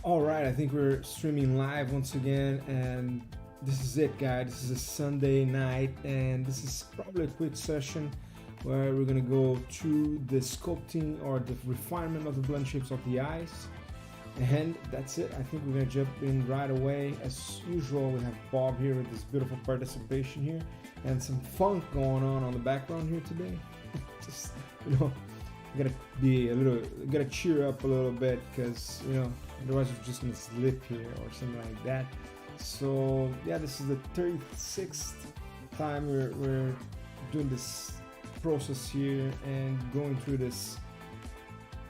All right, I think we're streaming live once again, and this is it, guys. This is a Sunday night, and this is probably a quick session where we're gonna go through the sculpting or the refinement of the blend shapes of the eyes. And that's it. I think we're gonna jump in right away. As usual, we have Bob here with this beautiful participation here, and some funk going on the background here today. Just, gotta be a little, gotta cheer up a little bit, because otherwise we're just gonna slip here or something like that. So yeah, this is the 36th time we're doing this process here and going through this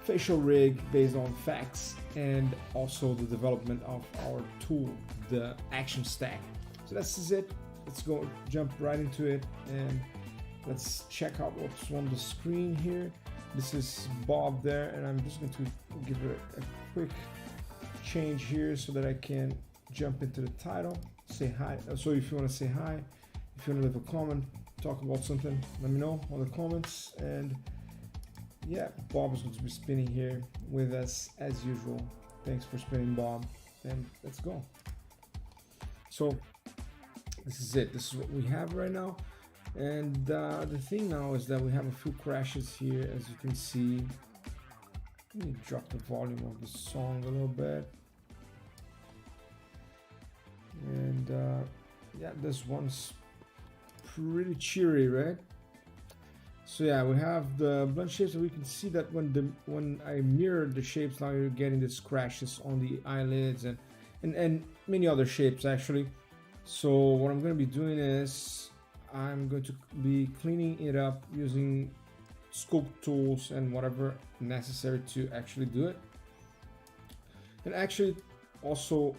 facial rig based on facts, and also the development of our tool, the action stack. So this is it. Let's go jump right into it, and let's check out what's on the screen here. This is Bob there, and I'm just going to give it a quick change here so that I can jump into the title, say hi. So if you want to say hi, if you want to leave a comment, talk about something, let me know on the comments. And yeah, Bob is going to be spinning here with us as usual. Thanks for spinning, Bob, and let's go. So this is it. This is what we have right now. And the thing now is that we have a few crashes here, as you can see. Let me drop the volume of the song a little bit. And yeah, this one's pretty cheery, right? So yeah, we have the blend shapes, and we can see that when I mirror the shapes, now you're getting these crashes on the eyelids and many other shapes actually. So what I'm going to be doing is I'm going to be cleaning it up using sculpt tools and whatever necessary to actually do it, and actually also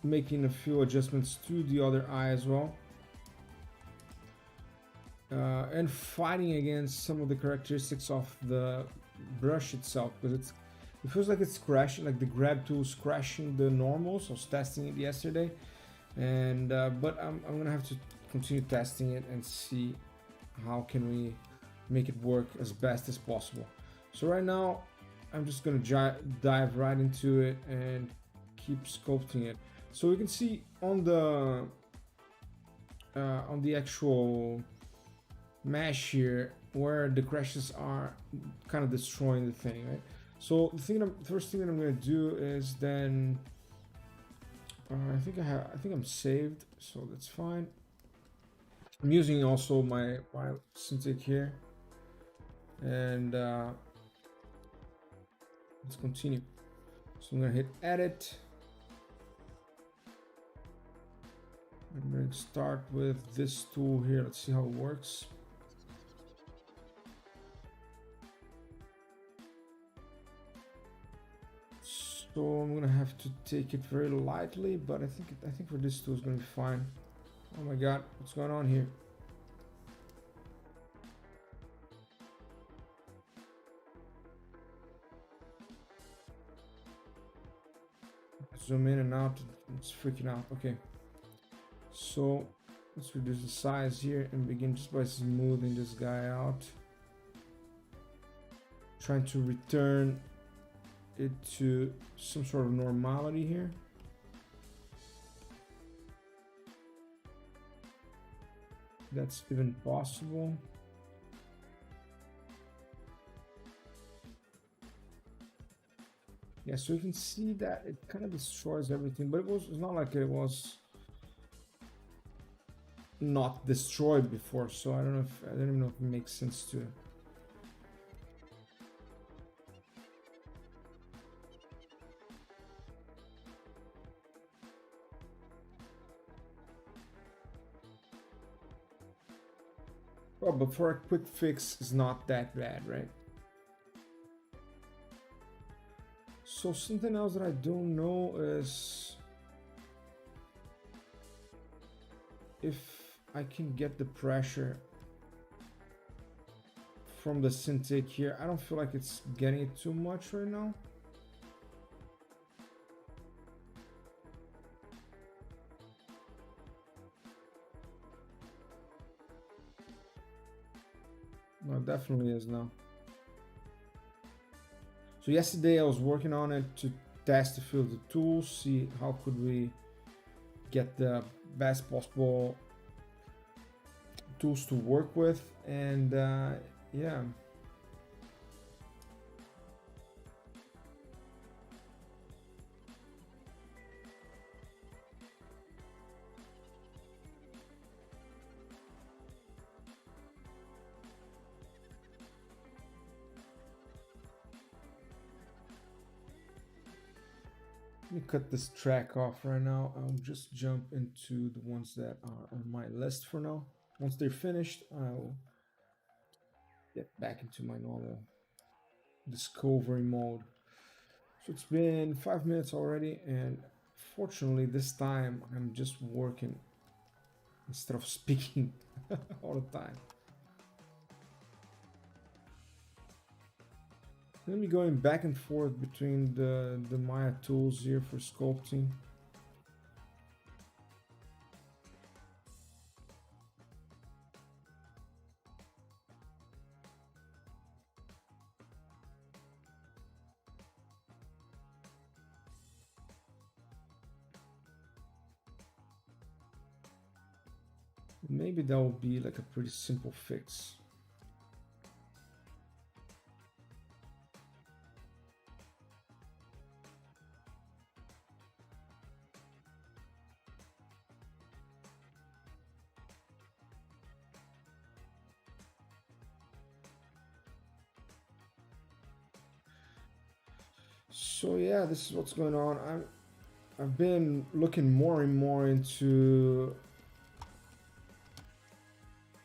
making a few adjustments to the other eye as well, and fighting against some of the characteristics of the brush itself, because it feels like it's crashing, like the grab tool's crashing the normals. I was testing it yesterday, and but I'm gonna have to continue testing it and see how can we make it work as best as possible. So right now I'm just gonna dive right into it and keep sculpting it. So we can see on the actual mesh here where the crashes are kind of destroying the thing, right? So the first thing that I'm gonna do is then I think I'm saved, so that's fine. I'm using also my synthetic here, and let's continue. So I'm gonna hit edit. I'm going to start with this tool here. Let's see how it works. So I'm gonna have to take it very lightly, but I think for this tool is gonna be fine. Oh my god, what's going on here? Zoom in and out, it's freaking out. Okay, so let's reduce the size here and begin just by smoothing this guy out, trying to return it to some sort of normality here. That's even possible. Yeah, so you can see that it kind of destroys everything, but it's not like it was not destroyed before, so I don't even know if it makes sense to well, but for a quick fix, it's not that bad, right? So something else that I don't know is if I can get the pressure from the synthetic here. I don't feel like it's getting it too much right now. No, it definitely is now. So yesterday I was working on it to test a few of the tools, see how could we get the best possible tools to work with, and yeah. Let me cut this track off right now. I'll just jump into the ones that are on my list for now. Once they're finished, I'll get back into my normal discovery mode. So it's been 5 minutes already, and fortunately this time I'm just working instead of speaking all the time. Let me going back and forth between the Maya tools here for sculpting. Maybe that will be like a pretty simple fix. So yeah, this is what's going on. I've been looking more and more into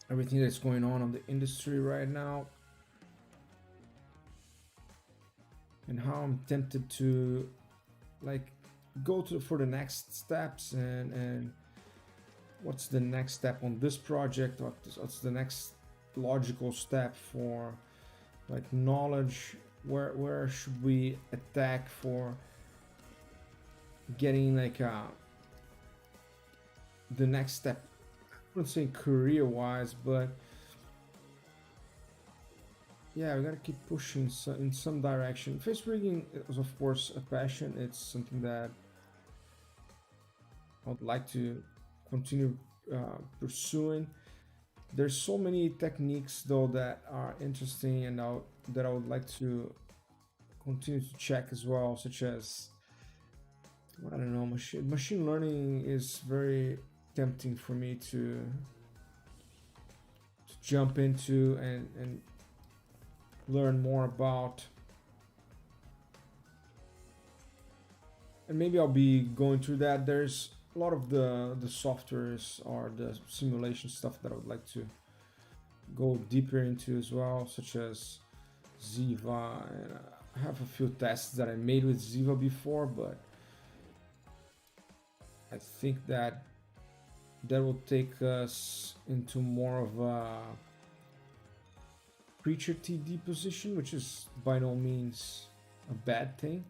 everything that's going on the industry right now, and how I'm tempted to like go for the next steps, and what's the next step on this project, what's the next logical step for like knowledge, where should we attack for getting like the next step. I wouldn't say career wise, but yeah, we gotta keep pushing in some direction. Face rigging is of course a passion. It's something that I would like to continue pursuing. There's so many techniques though that are interesting, and that I would like to continue to check as well, such as, I don't know, machine learning is very tempting for me to jump into and learn more about. And maybe I'll be going through that. There's a lot of the softwares or the simulation stuff that I would like to go deeper into as well, such as Ziva. And I have a few tests that I made with Ziva before, but I think that will take us into more of a creature TD position, which is by no means a bad thing.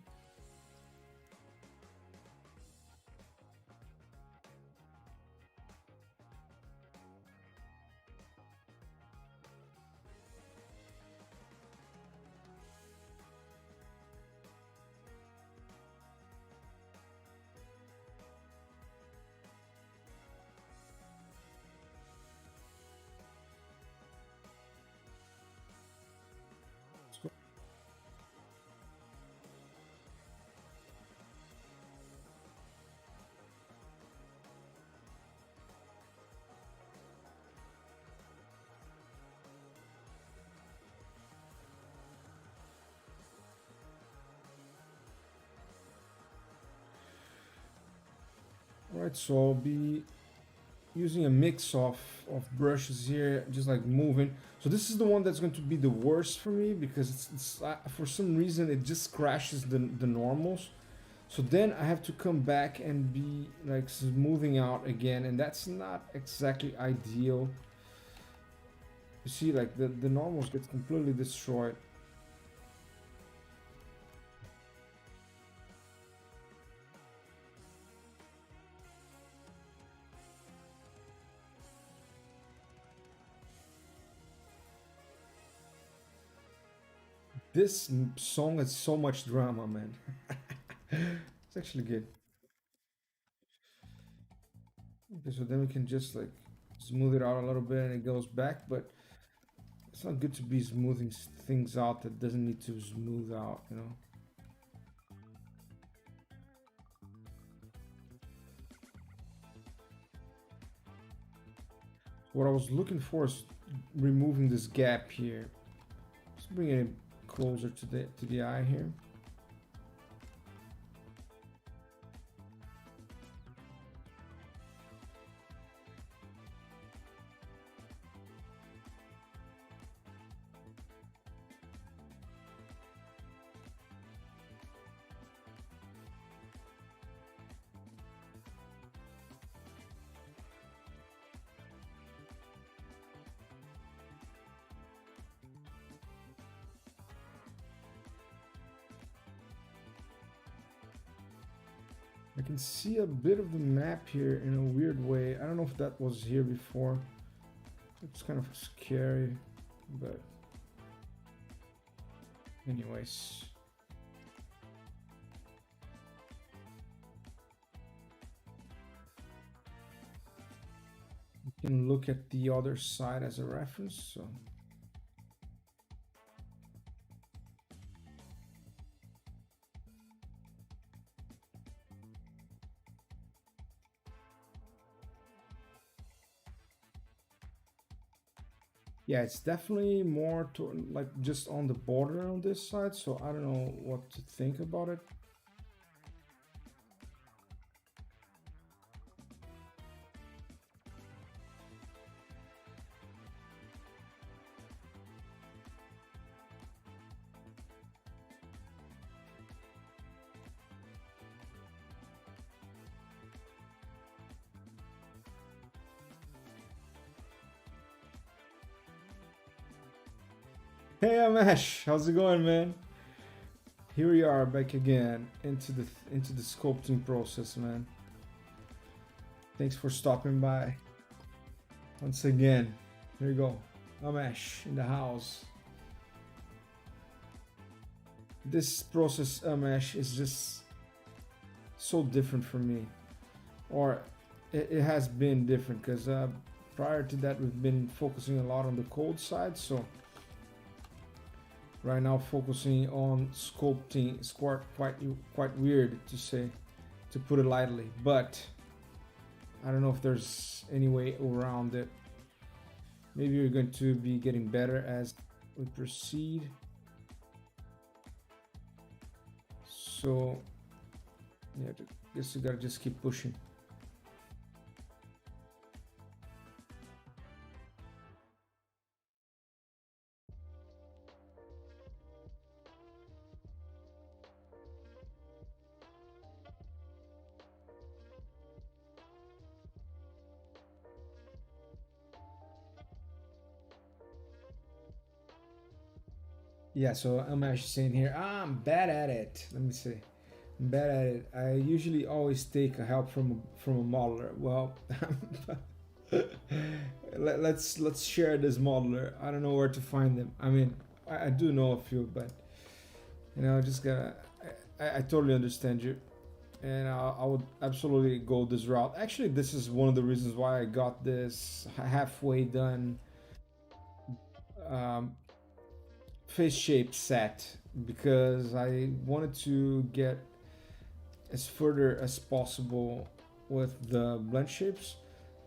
Alright, so I'll be using a mix of brushes here, just like moving. So this is the one that's going to be the worst for me, because it's for some reason it just crashes the normals. So then I have to come back and be like smoothing out again, and that's not exactly ideal. You see, like the normals get completely destroyed. This song has so much drama, man. It's actually good. Okay, so then we can just like smooth it out a little bit and it goes back, but it's not good to be smoothing things out that doesn't need to smooth out, you know? What I was looking for is removing this gap here. Let's bring it closer to the eye here. I can see a bit of the map here in a weird way. I don't know if that was here before. It's kind of scary, but anyways. You can look at the other side as a reference. So yeah, it's definitely more to like just on the border on this side. So I don't know what to think about it. Hey Amesh, how's it going, man? Here we are back again into the sculpting process, man. Thanks for stopping by once again. Here you go, Amesh in the house. This process, Amesh, is just so different for me, or it has been different because prior to that we've been focusing a lot on the code side. So right now focusing on sculpting is quite weird to say, to put it lightly, but I don't know if there's any way around it. Maybe we're going to be getting better as we proceed. So yeah, I guess you gotta just keep pushing. Yeah, so I'm actually saying here, I'm bad at it. Let me see. I'm bad at it. I usually always take a help from a modeler. Well, let's share this modeler. I don't know where to find them. I mean, I do know a few, but you know, I just gotta. I totally understand you, and I would absolutely go this route. Actually, this is one of the reasons why I got this halfway done um, face shape set, because I wanted to get as further as possible with the blend shapes.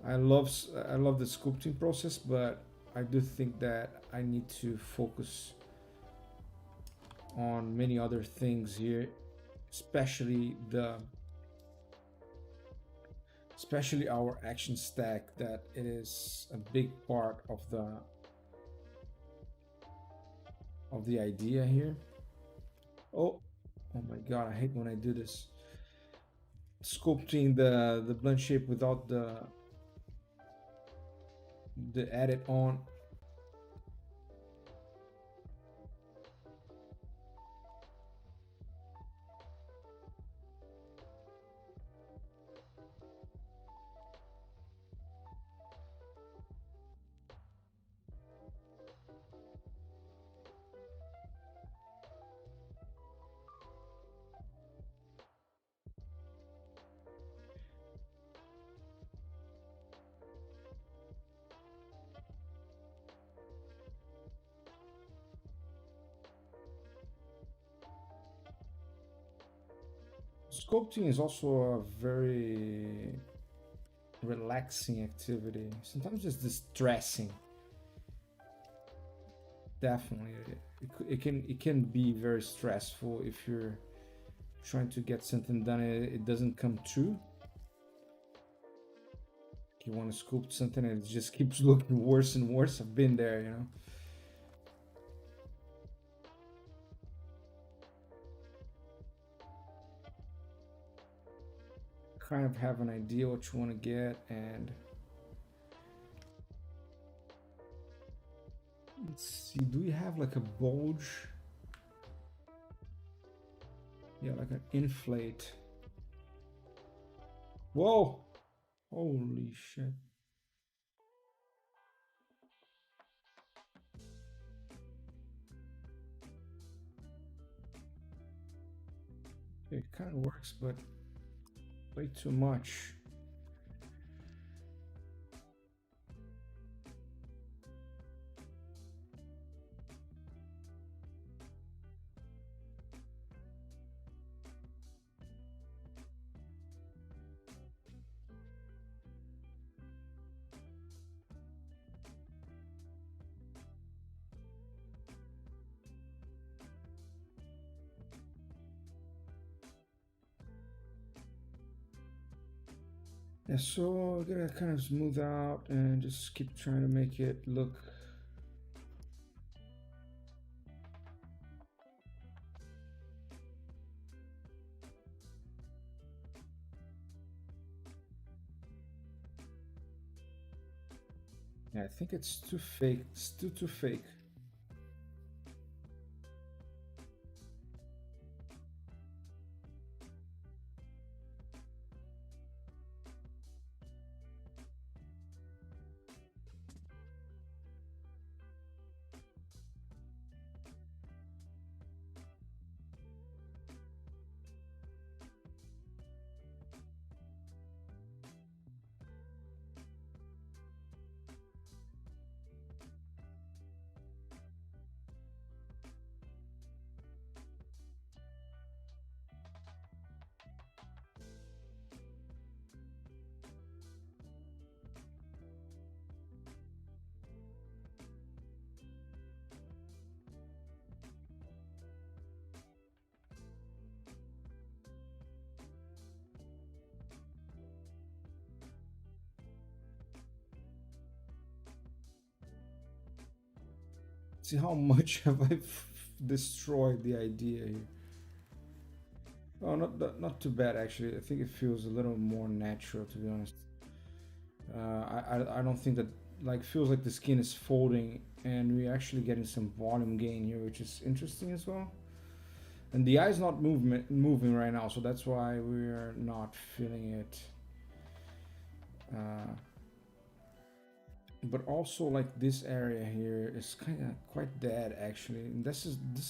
I love the sculpting process, but I do think that I need to focus on many other things here, especially our action stack, that it is a big part of the idea here. Oh, oh my god, I hate when I do this. Sculpting the blend shape without the edit on. Sculpting is also a very relaxing activity. Sometimes it's distressing. Definitely, it can be very stressful if you're trying to get something done and it doesn't come true. You want to sculpt something and it just keeps looking worse and worse. I've been there, you know. Kind of have an idea what you want to get, and let's see, do we have like a bulge? Yeah, like an inflate. Whoa! Holy shit. It kind of works, but way too much. Yeah, so I'm gonna kind of smooth out and just keep trying to make it look. Yeah, I think it's too fake. It's too fake. See how much have I destroyed the idea here. Oh, not too bad actually. I think it feels a little more natural, to be honest. I don't think that, like, feels like the skin is folding, and we're actually getting some volume gain here, which is interesting as well. And the eye's not moving right now, so that's why we're not feeling it. But also, like, this area here is kind of quite dead actually, and this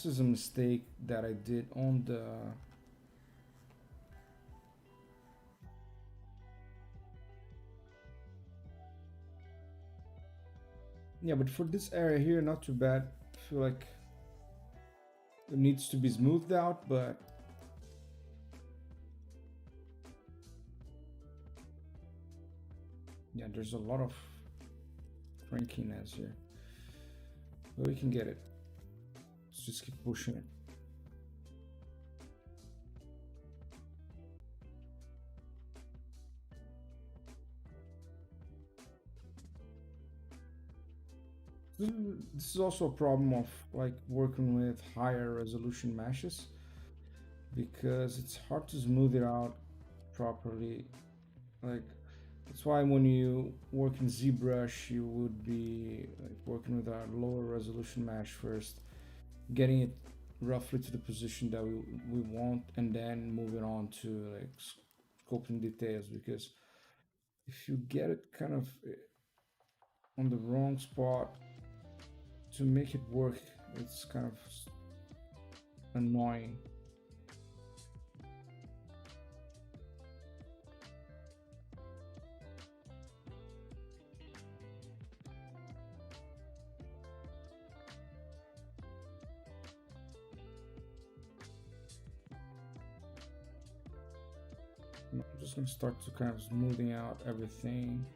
is a mistake that I did on the. Yeah, but for this area here, not too bad. I feel like it needs to be smoothed out, but yeah, there's a lot of crankiness here, but we can get it. Let's just keep pushing it. This is also a problem of, like, working with higher resolution meshes, because it's hard to smooth it out properly. Like, that's why when you work in ZBrush, you would be, like, working with a lower resolution mesh first, getting it roughly to the position that we want, and then moving on to, like, sculpting details. Because if you get it kind of on the wrong spot, to make it work, it's kind of annoying. I'm just gonna start to kind of smoothing out everything.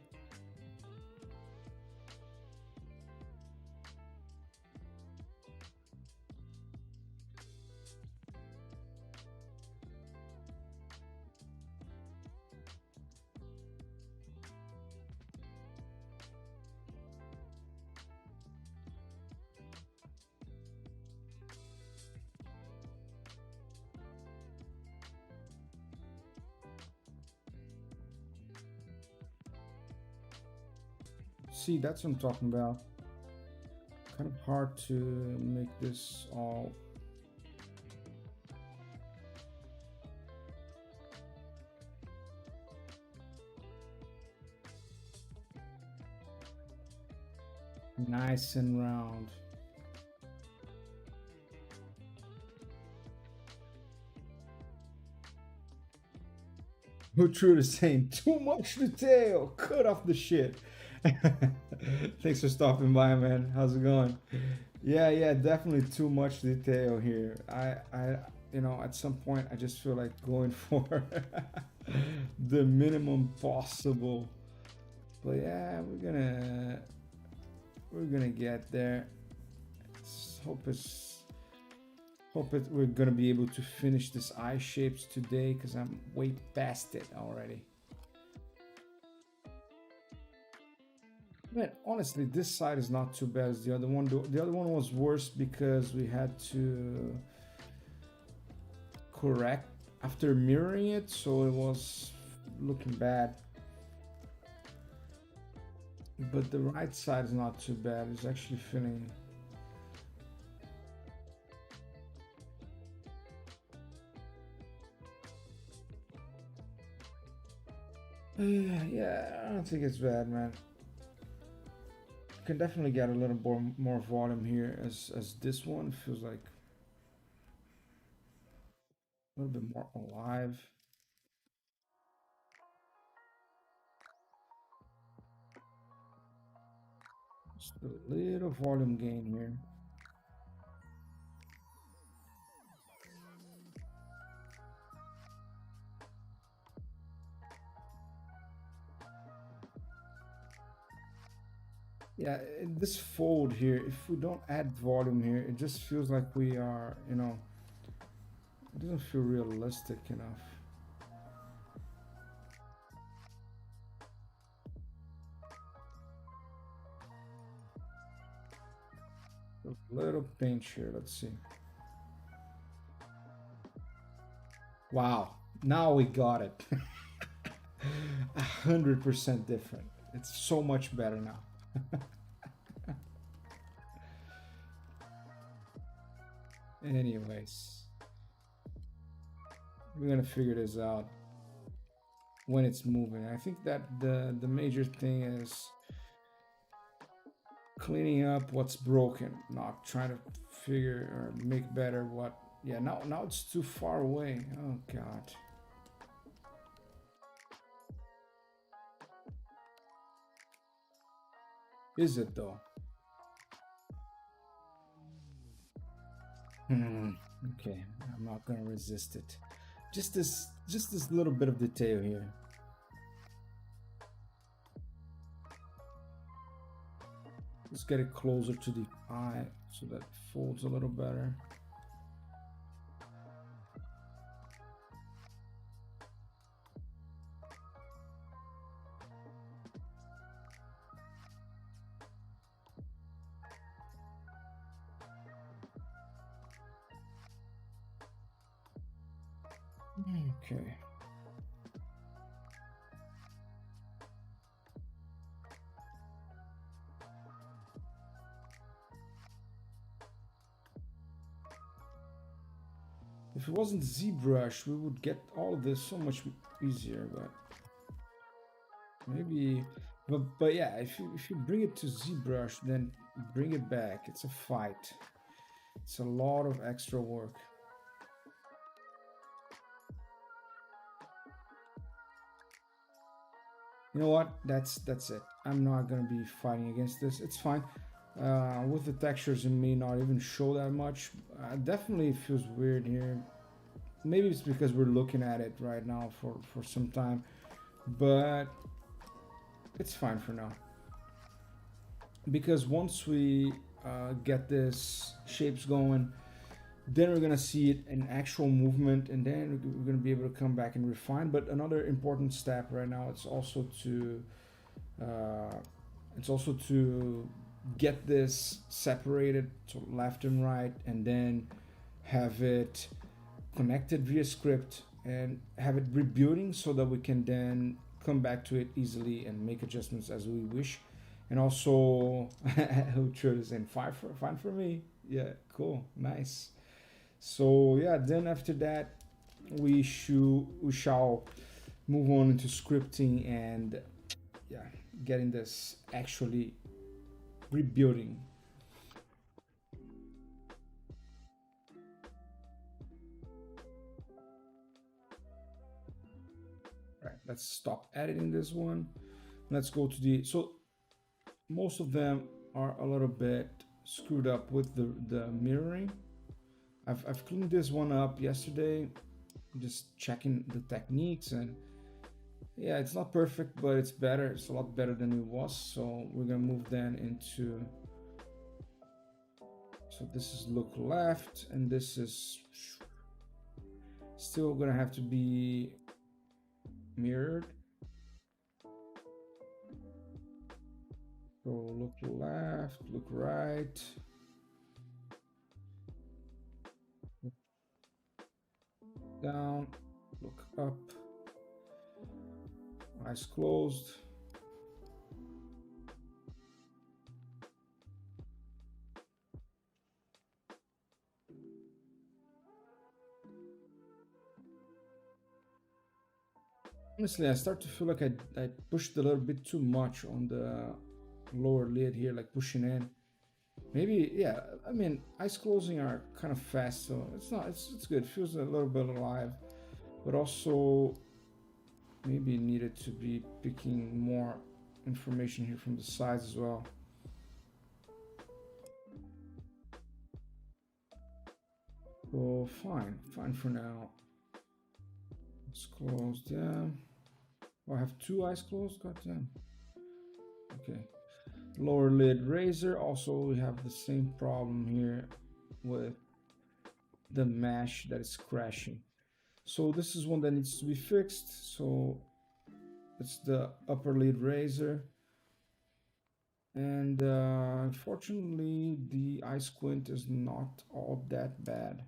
See, that's what I'm talking about. Kind of hard to make this all nice and round. Who true to saying too much detail, cut off the shit. Thanks for stopping by, man. How's it going? Yeah, definitely too much detail here. You know, at some point I just feel like going for the minimum possible. But yeah, we're gonna get there. We're gonna be able to finish this eye shapes today because I'm way past it already. Man, honestly, this side is not too bad as the other one. The other one was worse because we had to correct after mirroring it, so it was looking bad. But the right side is not too bad. It's actually feeling. Yeah, I don't think it's bad, man. Can definitely get a little more volume here as this one feels like a little bit more alive. Just a little volume gain here. Yeah, this fold here, if we don't add volume here, it just feels like we are, you know, it doesn't feel realistic enough. A little pinch here, let's see. Wow, now we got it. 100% different. It's so much better now. Anyways, we're gonna figure this out when it's moving. I think that the major thing is cleaning up what's broken, not trying to figure or make better what. Yeah, now it's too far away. Oh God. Is it though? Okay, I'm not gonna resist it. Just this little bit of detail here. Let's get it closer to the eye so that it folds a little better. Okay. If it wasn't ZBrush, we would get all of this so much easier, but maybe, but yeah, if you bring it to ZBrush, then bring it back. It's a fight. It's a lot of extra work. You know what? That's it. I'm not gonna be fighting against this. It's fine. With the textures, it may not even show that much. Definitely feels weird here. maybe it's because we're looking at it right now for some time, but it's fine for now. Because once we get this shapes going, then we're gonna see it in actual movement, and then we're gonna be able to come back and refine. But another important step right now, it's also to get this separated to left and right, and then have it connected via script and have it rebuilding so that we can then come back to it easily and make adjustments as we wish. And also, who chose in fine for me. Yeah, cool, nice. So yeah, then after that, we shall move on into scripting and yeah, getting this actually rebuilding. Right, let's stop editing this one. Let's go to the, so most of them are a little bit screwed up with the mirroring. I've cleaned this one up yesterday, just checking the techniques, and yeah, it's not perfect, but it's better. It's a lot better than it was. So we're gonna move then into, so this is look left, and this is still gonna have to be mirrored. So look left, look right. Look down, look up. Eyes closed. Honestly, I start to feel like I pushed a little bit too much on the lower lid here, like pushing in. Maybe, yeah, I mean, eyes closing are kind of fast, so it's good. It feels a little bit alive, but also maybe needed to be picking more information here from the sides as well. So fine for now. It's closed, yeah. Oh, I have two eyes closed, goddamn. Okay. Lower lid razor, also we have the same problem here with the mesh that is crashing. So this is one that needs to be fixed. So it's the upper lid razor, and unfortunately the eye squint is not all that bad.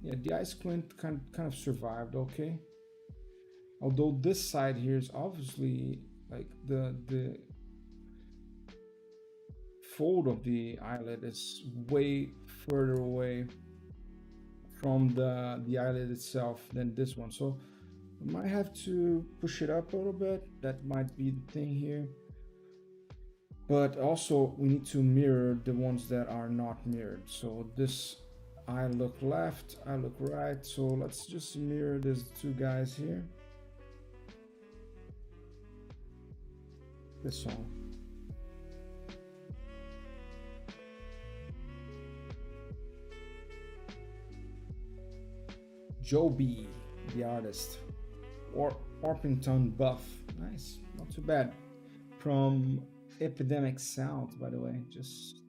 Yeah, the eye squint kind of survived okay. Although this side here is obviously like the fold of the eyelid is way further away from the eyelid itself than this one. So I might have to push it up a little bit. That might be the thing here. But also we need to mirror the ones that are not mirrored. So this, I look left, I look right. So let's just mirror these two guys here. This one. Joby, the artist. Orpington Buff. Nice, not too bad. From Epidemic Sound, by the way. Just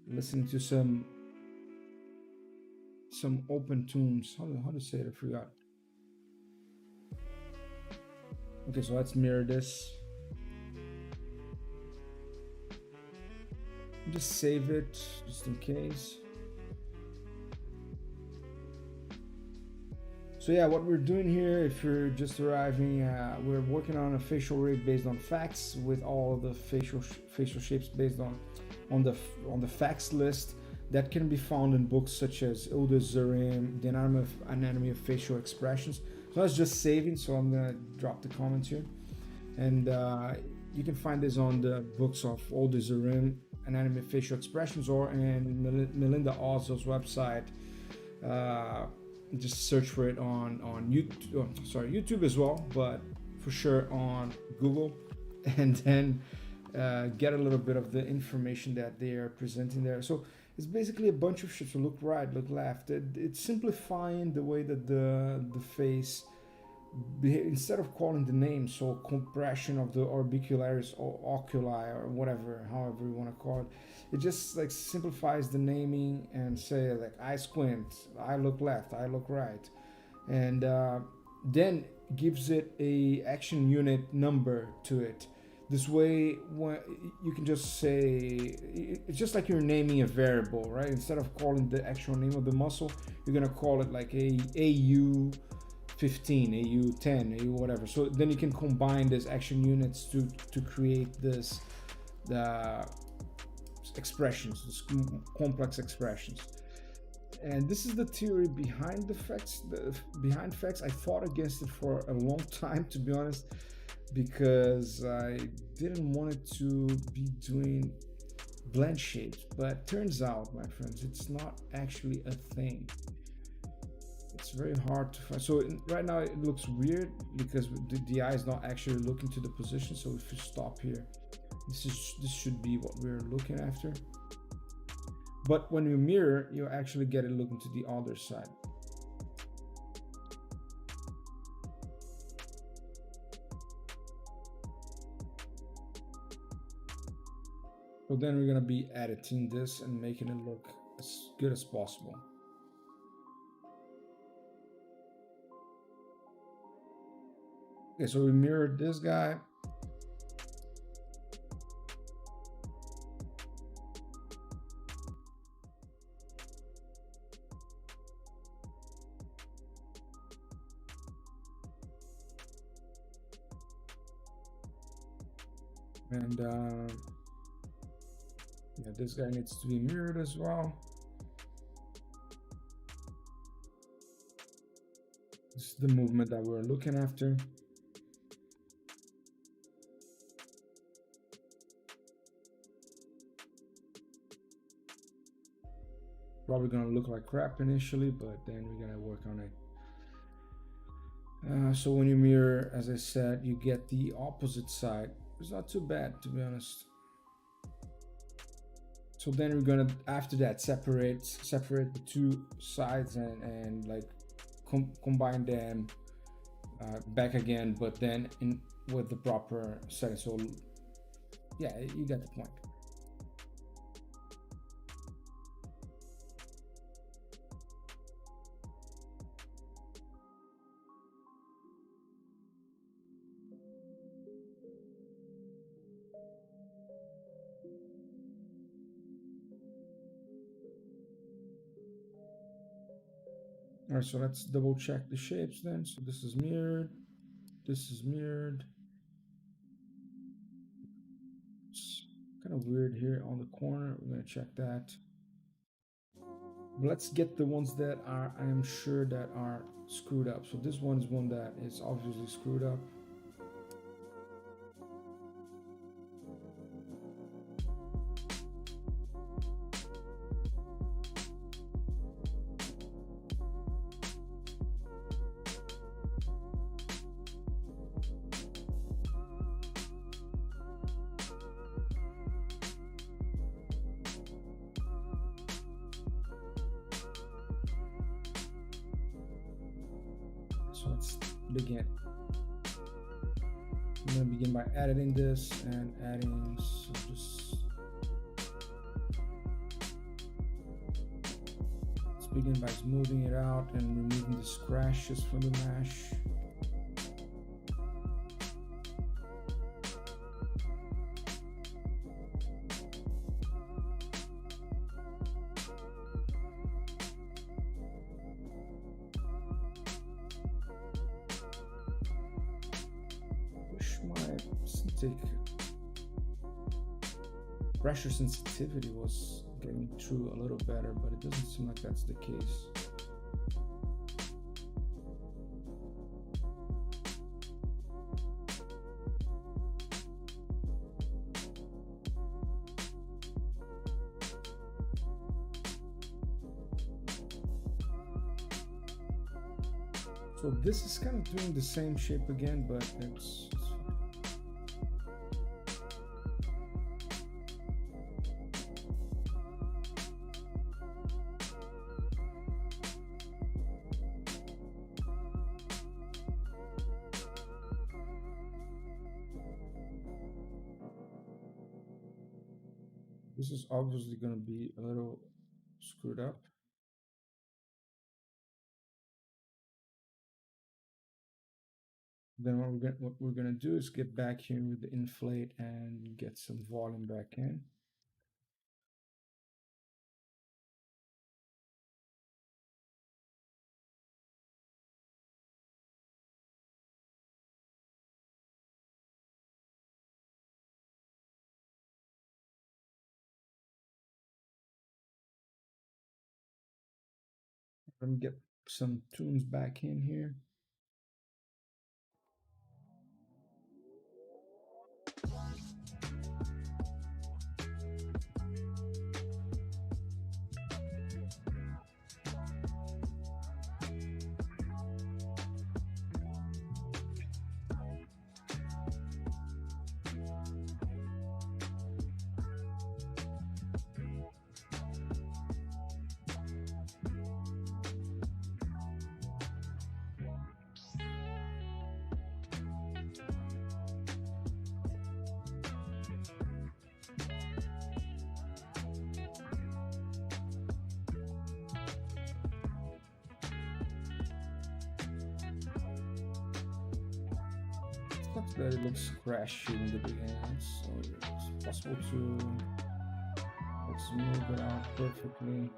listen to some open tunes. How to say it? I forgot. Okay, so let's mirror this. Just save it, just in case. So yeah, what we're doing here, if you're just arriving, we're working on a facial rig based on facts with all the facial shapes based on the facts list that can be found in books such as Ilda Zurim, The Anatomy of Facial Expressions. So that's just saving. So I'm gonna drop the comments here, and you can find this on the books of Ilda Zurim, Anatomy of Facial Expressions, or in Melinda Ozzo's website. just search for it on YouTube, YouTube as well, but for sure on Google, and then get a little bit of the information that they are presenting there. So it's basically a bunch of shit. So look right, look left. It's simplifying the way that the face, instead of calling the name, so compression of the orbicularis or oculi or whatever, however you want to call it, it just like simplifies the naming and say like I squint, I look left, I look right, and then gives it a action unit number to it. This way, when you can just say, it's just like you're naming a variable, right? Instead of calling the actual name of the muscle, you're gonna call it like a AU 15, AU 10, AU whatever. So then you can combine these action units to create the expressions, this complex expressions. And this is the theory behind the facts. Behind facts, I fought against it for a long time, to be honest, because I didn't want it to be doing blend shapes. But turns out, my friends, it's not actually a thing. It's very hard to find. So right now it looks weird because the eye is not actually looking to the position. So if you stop here, this should be what we're looking after. But when you mirror, you actually get it looking to the other side. So then we're gonna be editing this and making it look as good as possible. Okay, so we mirrored this guy. And yeah, this guy needs to be mirrored as well. This is the movement that we're looking after. Probably gonna look like crap initially, but then we're gonna work on it. So when you mirror, as I said, you get the opposite side. It's not too bad, to be honest. So then we're gonna, after that, separate the two sides and like combine them back again, but then with the proper setting. So yeah, you get the point. All right, so let's double check the shapes then. So this is mirrored, this is mirrored. It's kind of weird here on the corner. We're gonna check that. But let's get the ones that are, I am sure that are screwed up. So this one is one that is obviously screwed up. So let's begin. I'm going to begin by editing this and adding just. Let's begin by smoothing it out and removing the scratches from the mesh. Pressure sensitivity was getting through a little better, but it doesn't seem like that's the case. So this is kind of doing the same shape again, but it's this is obviously going to be a little screwed up. Then what we're gonna do is get back here with the inflate and get some volume back in. Let me get some tunes back in here. It's not that it looks crashy in the beginning, so it's possible to smooth it out perfectly.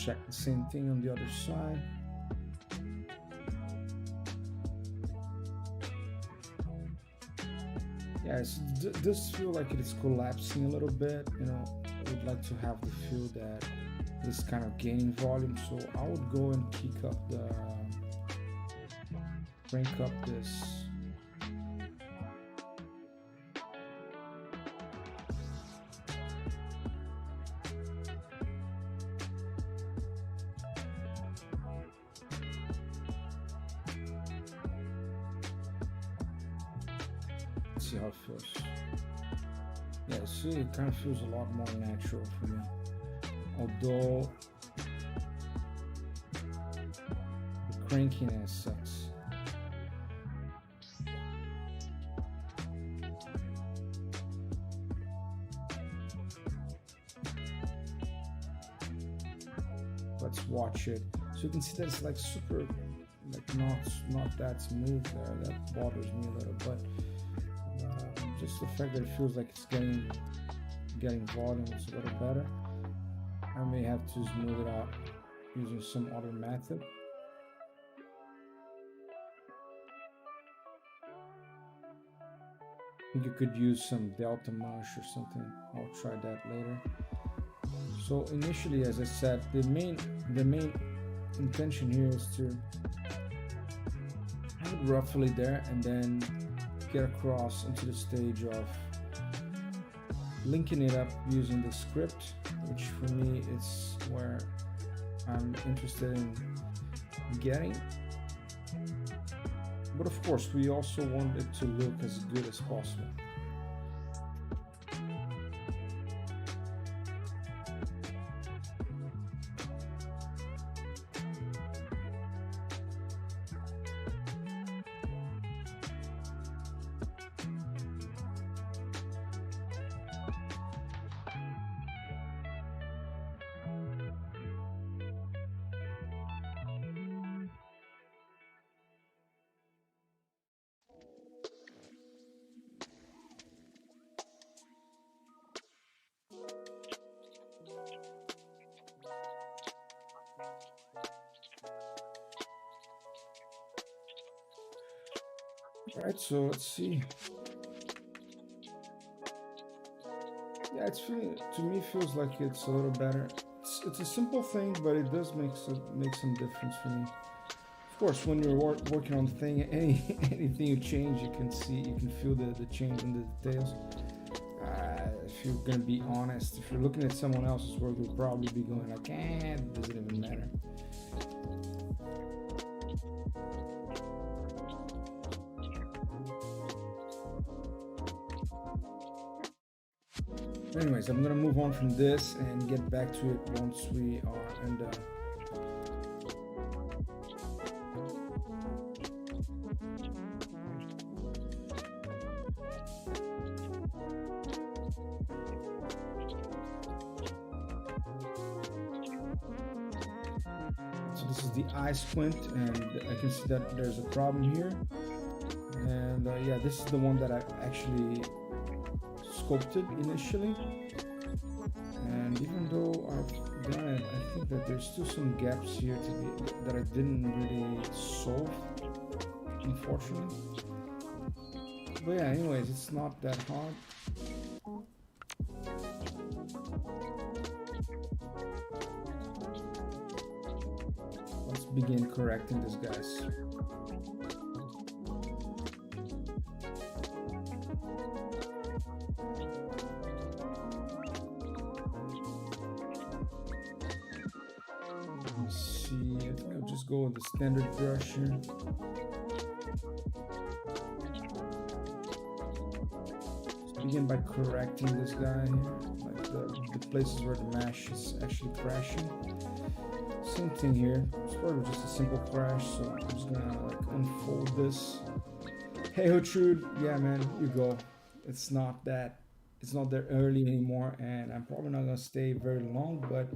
Check the same thing on the other side. Yeah, it does feel like it is collapsing a little bit. You know, I would like to have the feel that it's kind of gaining volume. So I would go and crank up this. See how it feels. Yeah, see, it kind of feels a lot more natural for me. Although the crankiness sucks. Let's watch it. So you can see that it's like super, like not that smooth there. That bothers me a little, but just the fact that it feels like it's getting volume is a little better. I may have to smooth it out using some other method. I think you could use some delta mush or something. I'll try that later. So initially, as I said, the main intention here is to have it roughly there and then get across into the stage of linking it up using the script, which for me is where I'm interested in getting. But of course, we also want it to look as good as possible. All right, so let's see. Yeah, it's feeling, to me feels like it's a little better. It's a simple thing, but it does make some difference for me. Of course, when you're working on the thing, anything you change, you can feel the change in the details. If you're gonna be honest, if you're looking at someone else's work, you'll probably be going like, it doesn't even matter. Anyways, I'm gonna move on from this and get back to it once we are in the So this is the eye squint, and I can see that there's a problem here. And yeah, this is the one that I actually sculpted initially. And even though I've done it, I think that there's still some gaps here that I didn't really solve, unfortunately. But yeah, anyways, it's not that hard. Let's begin correcting this, guys. Let's see, I think I'll just go with the standard brush here. Let's begin by correcting this guy here, like the places where the mesh is actually crashing. Same thing here. It's probably just a simple crash, so I'm just gonna like unfold this. Hey Hotrude, yeah man, you go. It's not that early anymore, and I'm probably not gonna stay very long, but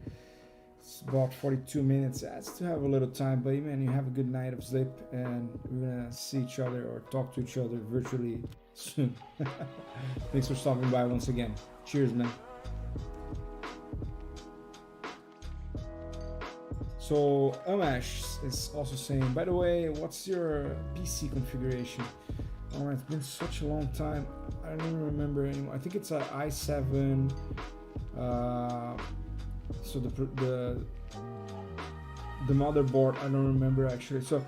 it's about 42 minutes. I still have a little time, but man, you have a good night of sleep, and we're gonna see each other or talk to each other virtually soon. Thanks for stopping by once again. Cheers, man. So Amash is also saying, by the way, what's your PC configuration? Alright, it's been such a long time. I don't even remember anymore. I think it's an i7. So the motherboard, I don't remember actually. So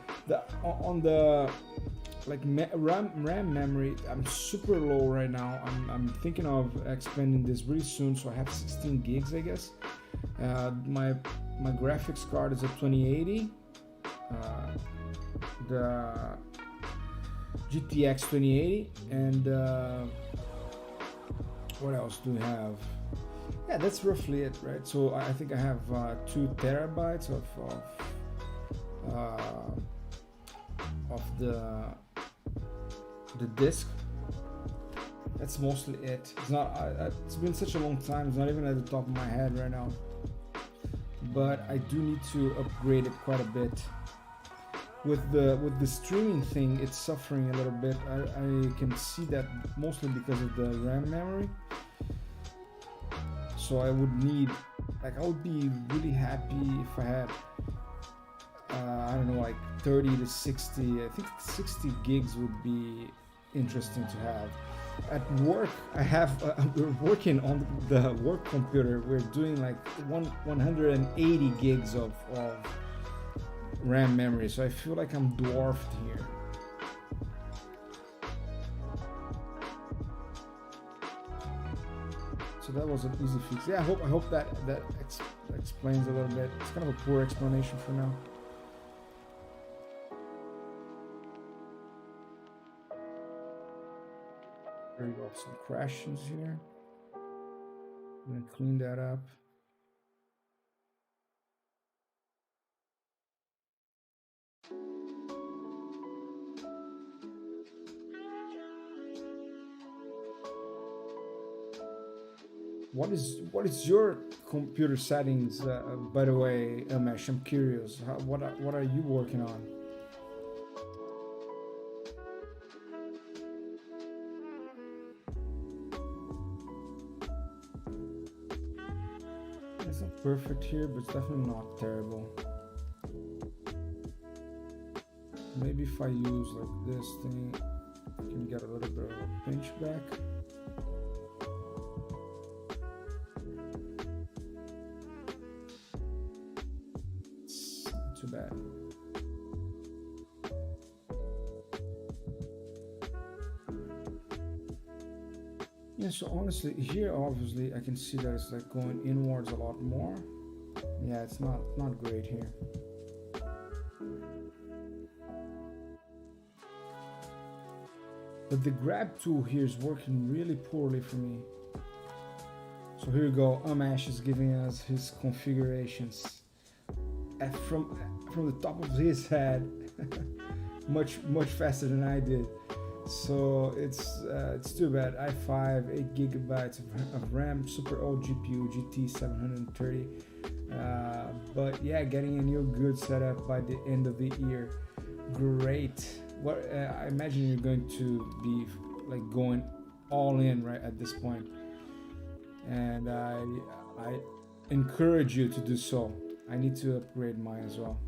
on the like RAM memory, I'm super low right now. I'm thinking of expanding this really soon, so I have 16 gigs, I guess. My graphics card is a 2080. The GTX 2080, and what else do we have? Yeah, that's roughly it, right? So I think I have 2 terabytes of the disk. That's mostly it. It's not. It's been such a long time. It's not even at the top of my head right now. But I do need to upgrade it quite a bit. With the streaming thing, it's suffering a little bit. I can see that mostly because of the RAM memory. So I would need, like, I would be really happy if I had, I don't know, like 30 to 60. I think 60 gigs would be interesting to have. At work, we're working on the work computer. We're doing like 180 gigs of RAM memory, so I feel like I'm dwarfed here. So that was an easy fix. Yeah, I hope that explains a little bit. It's kind of a poor explanation for now. There you go, some crashes here. I'm gonna clean that up. What is your computer settings, by the way, Elmesh? I'm curious. What are you working on? It's not perfect here, but it's definitely not terrible. Maybe if I use like this thing, Can get a little bit of a pinch back. It's not too bad. Yeah, so honestly, here obviously I can see that it's like going inwards a lot more. Yeah, it's not great here. But the grab tool here is working really poorly for me. So here you go, Amash is giving us his configurations. And from the top of his head, much faster than I did. So it's too bad. i5, 8 gigabytes of RAM, super old GPU, GT 730. But yeah, getting a new good setup by the end of the year. Great. What I imagine you're going to be like going all in right at this point, and I encourage you to do so. I need to upgrade mine as well.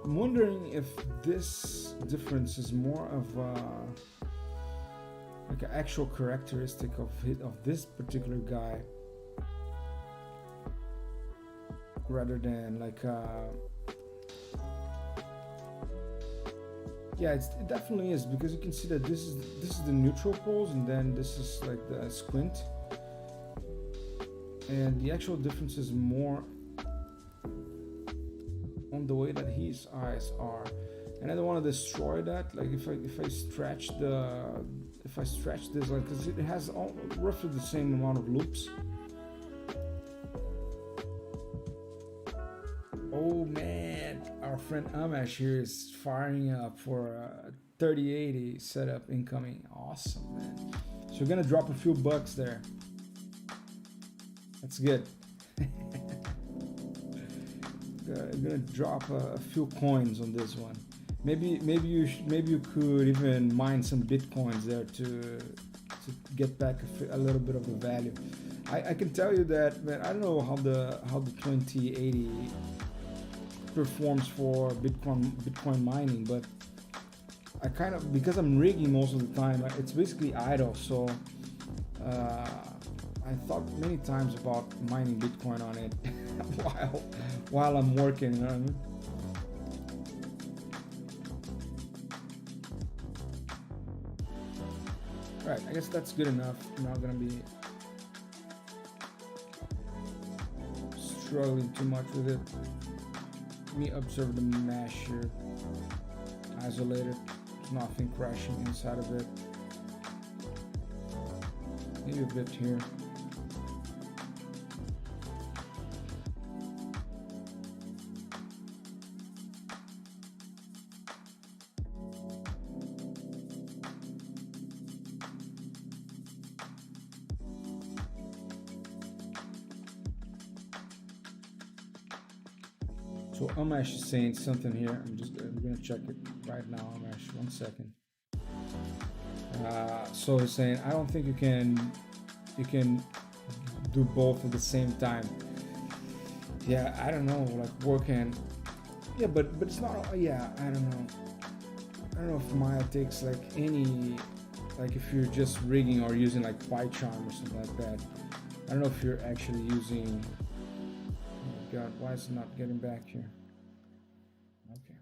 I'm wondering if this difference is more of like an actual characteristic of this particular guy, rather than like yeah, it definitely is, because you can see that this is the neutral pose, and then this is like the squint, and the actual difference is more on the way that his eyes are. And I don't want to destroy that. Like if I stretch this, like, because it has roughly the same amount of loops. Oh man, our friend Amash here is firing up for a 3080 setup incoming. Awesome, man. So you're gonna drop a few bucks there. That's good. I'm gonna drop a few coins on this one. Maybe you could even mine some bitcoins there to get back a little bit of the value. I can tell you that, man, I don't know how the 2080 performs for Bitcoin mining, but I kind of, because I'm rigging most of the time, it's basically idle. So I thought many times about mining Bitcoin on it while I'm working, you know what I mean? Right, I guess that's good enough. I'm not gonna be struggling too much with it. Let me observe the mesh here. Isolated. There's nothing crashing inside of it. Maybe a bit here. So Amash is saying something here. I'm gonna check it right now, Amash. 1 second. So he's saying, I don't think you can do both at the same time. Yeah, I don't know, like working. Yeah, but it's not. Yeah, I don't know. I don't know if Maya takes like any, like if you're just rigging or using like PyCharm or something like that. I don't know if you're actually using. Oh God, why is it not getting back here? Okay.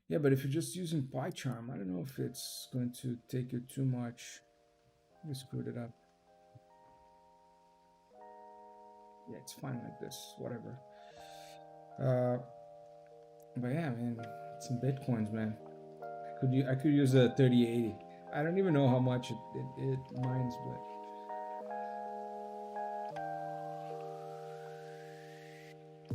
Yeah, but if you're just using PyCharm, I don't know if it's going to take you too much. We screwed it up. Yeah, it's fine like this, whatever. But yeah, man, some bitcoins, man. I could use a 3080. I don't even know how much it mines,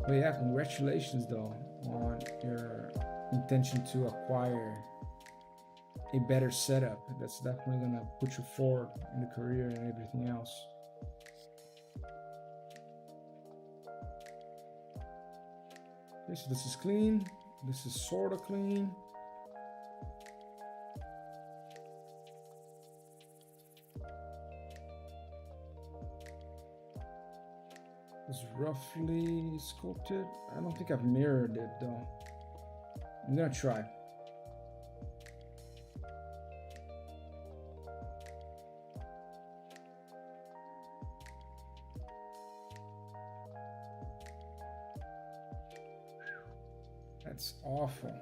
but yeah, congratulations though on your intention to acquire a better setup. That's definitely gonna put you forward in the career and everything else. Okay, so this is clean. This is sort of clean. is roughly sculpted. I don't think I've mirrored it though. I'm gonna try. That's awful.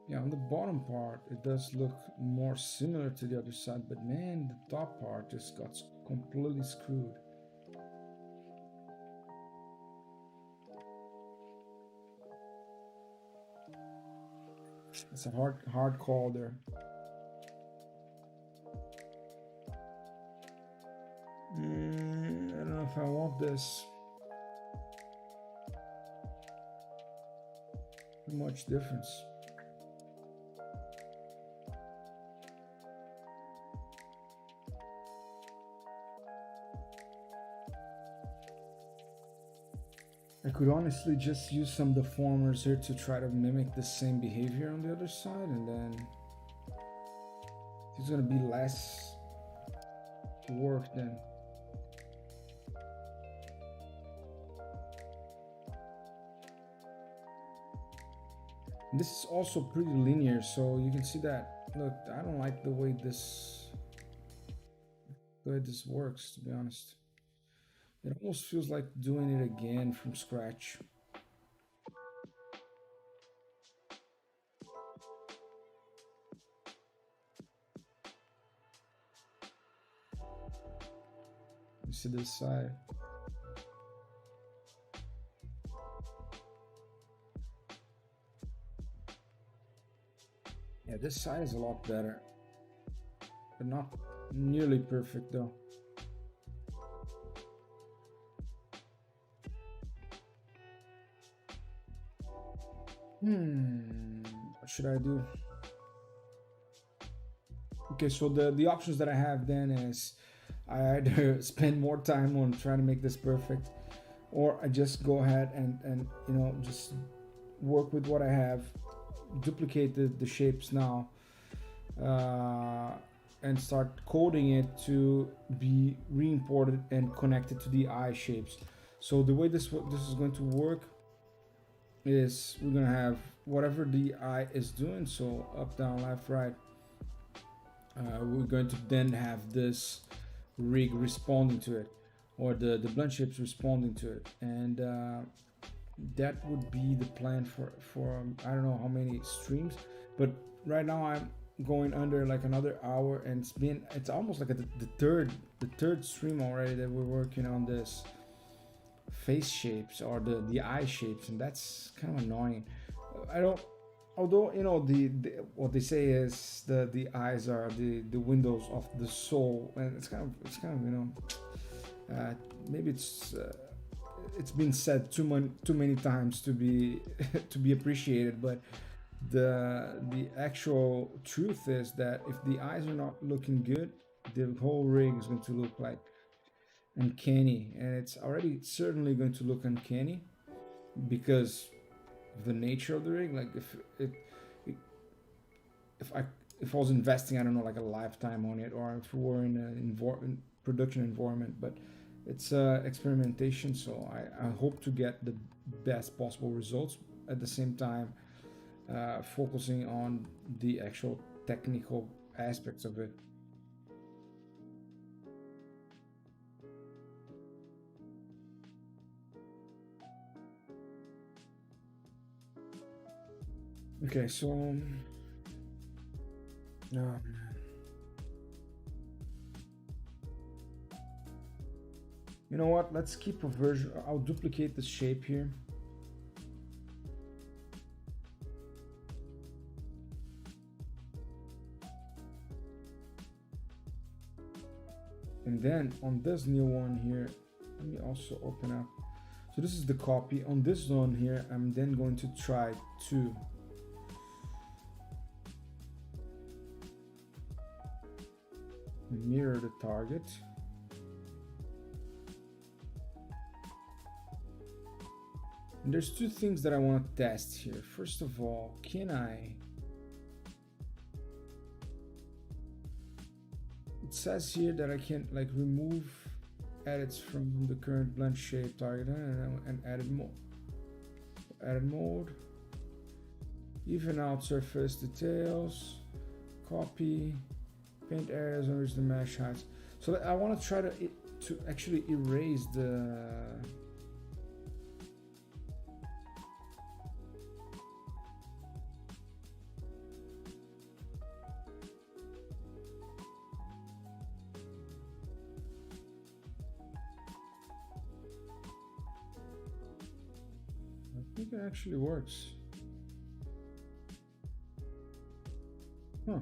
Yeah, on the bottom part, it does look more similar to the other side, but man, the top part just got completely screwed. It's a hard call there. I don't know if I want this. Too much difference. I could honestly just use some deformers here to try to mimic the same behavior on the other side, and then it's gonna be less work then. And this is also pretty linear, so you can see that. Look, I don't like the way this works, to be honest. It almost feels like doing it again from scratch. You see this side. Yeah, this side is a lot better, but not nearly perfect though. What should I do? Okay, so the options that I have then is I either spend more time on trying to make this perfect, or I just go ahead and you know, just work with what I have, duplicate the shapes now, and start coding it to be re-imported and connected to the eye shapes. So the way this is going to work is we're gonna have whatever the eye is doing, so up, down, left, right. We're going to then have this rig responding to it, or the BlendShapes responding to it, and that would be the plan for I don't know how many streams, but right now I'm going under like another hour, and it's almost like the third stream already that we're working on this face shapes or the eye shapes, and that's kind of annoying. I don't, although you know what they say is the eyes are the windows of the soul, and it's kind of you know, maybe it's been said too many times to be to be appreciated, but the actual truth is that if the eyes are not looking good, the whole rig is going to look like uncanny, and it's already certainly going to look uncanny because of the nature of the rig. Like if I was investing, I don't know, like a lifetime on it, or if we were in a production environment, but it's experimentation, so I hope to get the best possible results at the same time, focusing on the actual technical aspects of it. Okay, so you know what, let's keep a version. I'll duplicate this shape here. And then on this new one here, let me also open up. So this is the copy. On this one here, I'm then going to try to mirror the target. And there's two things that I want to test here. First of all, can I says here that I can like remove edits from the current blend shape target and edit mode, even out surface details, copy, paint areas, and the mesh heights. So I want to try to actually erase the I think it actually works. Huh.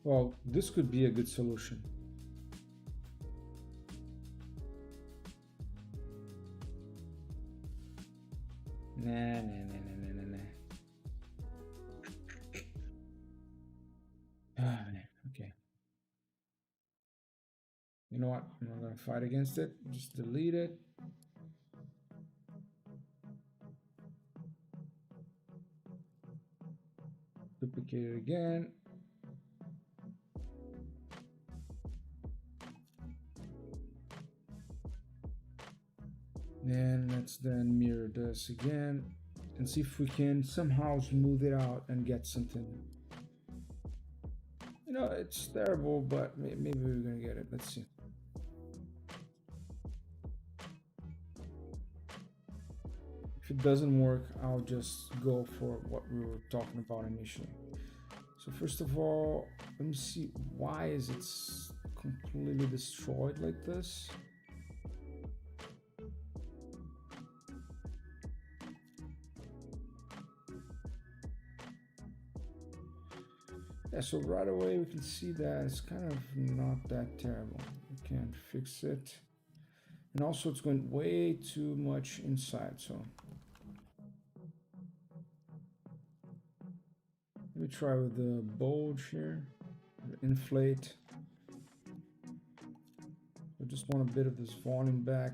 Well, this could be a good solution. Nah. Okay. You know what? I'm not gonna fight against it. Just delete it. Duplicate it again. And let's then mirror this again and see if we can somehow smooth it out and get something. You know, it's terrible, but maybe we're gonna get it. Let's see. If it doesn't work, I'll just go for what we were talking about initially. So first of all, let me see, why is it completely destroyed like this? Yeah, so right away we can see that it's kind of not that terrible. We can fix it. And also it's going way too much inside, so let me try with the bulge here, the inflate. I just want a bit of this volume back.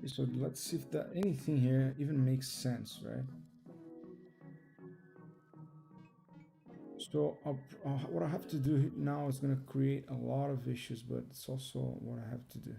So let's see if that anything here even makes sense, right? So what I have to do now is going to create a lot of issues, but it's also what I have to do.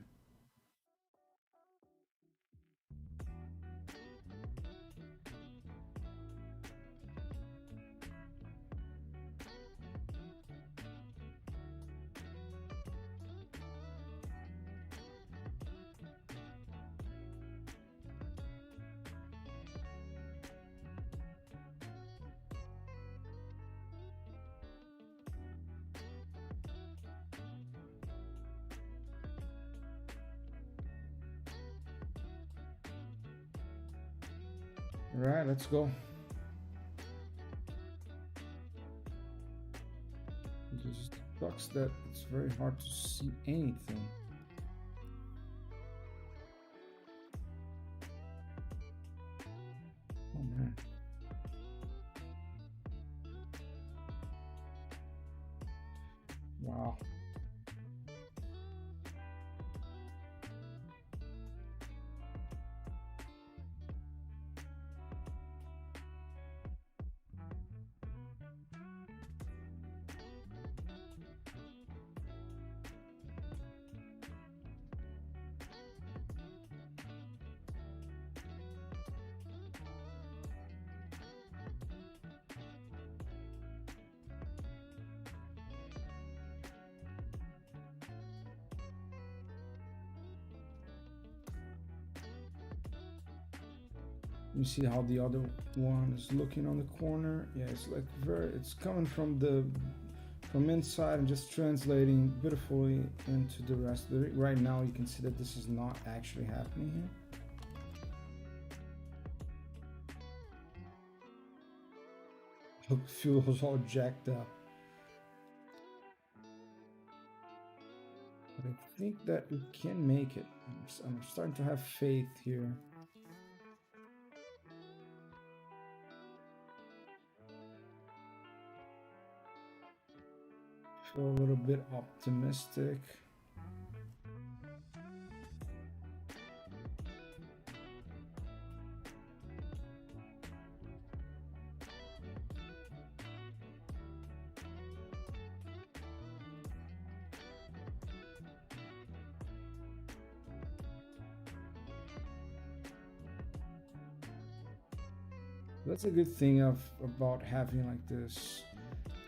All right, let's go. It just sucks that it's very hard to see anything. Oh man. Wow. You see how the other one is looking on the corner. Yeah, it's like it's coming from inside and just translating beautifully into the rest of it. Right now you can see that this is not actually happening here. feels all jacked up. But I think that we can make it. I'm starting to have faith here. Feel a little bit optimistic. That's a good thing about having like this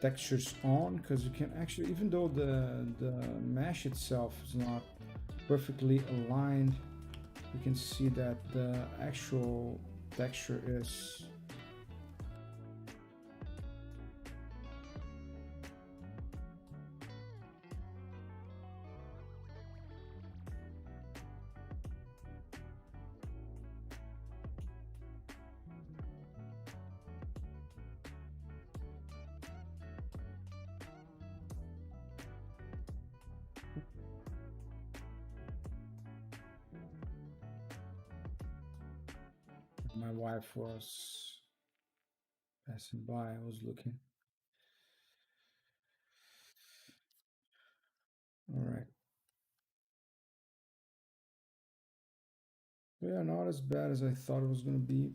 textures on, because you can actually, even though the mesh itself is not perfectly aligned, you can see that the actual texture is. My wife was passing by, I was looking. All right. Yeah, not as bad as I thought it was going to be.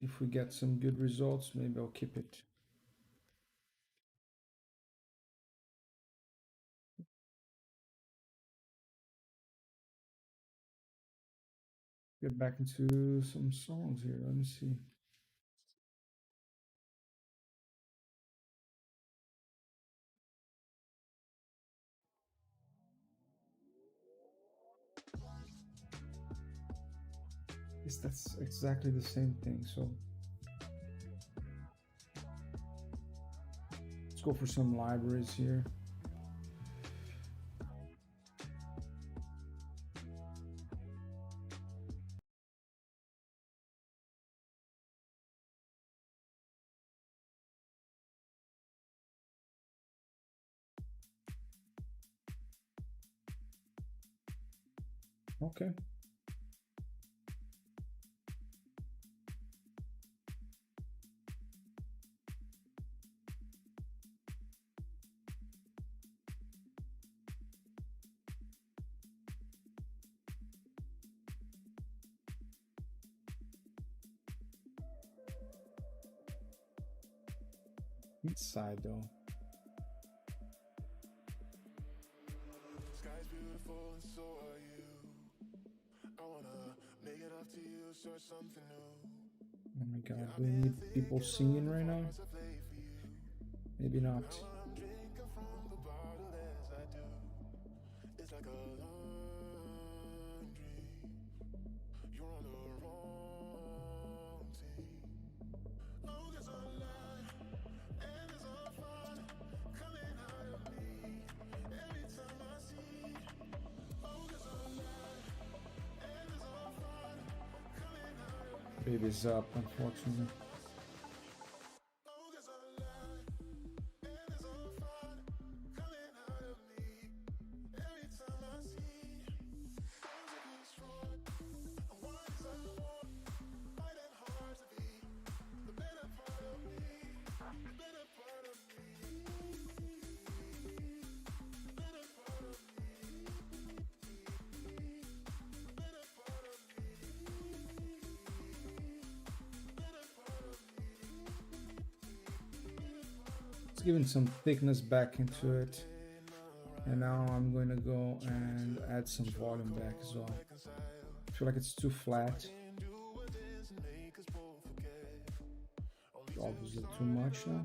If we get some good results, maybe I'll keep it. Get back into some songs here. Let me see. Yes, that's exactly the same thing. So let's go for some libraries here. Okay. Inside though. Sky's beautiful and so are you. I wanna make it up to you, start something new. Oh my god, do we need people singing right now? Maybe not. I'm drinking from the bottle as I do. It's like a long dream. You're on the wrong team. Oh, there's a lie and there's a fun coming out of me every time I see. Oh, there's a lie and there's a fun coming out of me. Baby's up, unfortunately. Oh, there's a lie and there's a fun coming out of me every time I see. Those are destroyed. And what is I want? Fighting hard to be the better part of me. The better part of me. The better part of me. The better part of me. The better part of me. It's giving some thickness back into it. And now I'm going to go and add some volume back as well. I feel like it's too flat. Obviously too much now.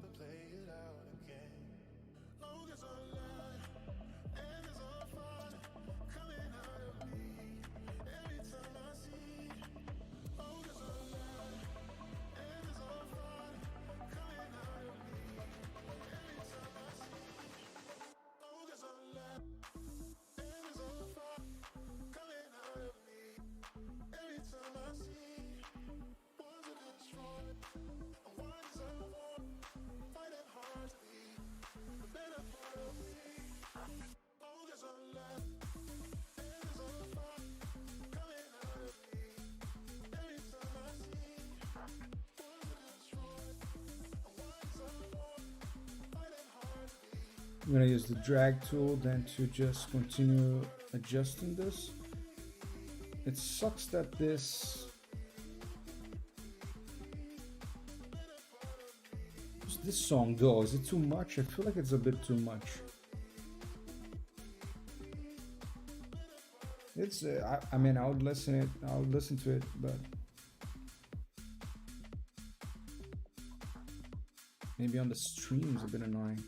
I'm gonna use the drag tool then to just continue adjusting this. It sucks that this song though, is it too much? I feel like it's a bit too much. It's I mean I would listen to it, but maybe on the stream is a bit annoying.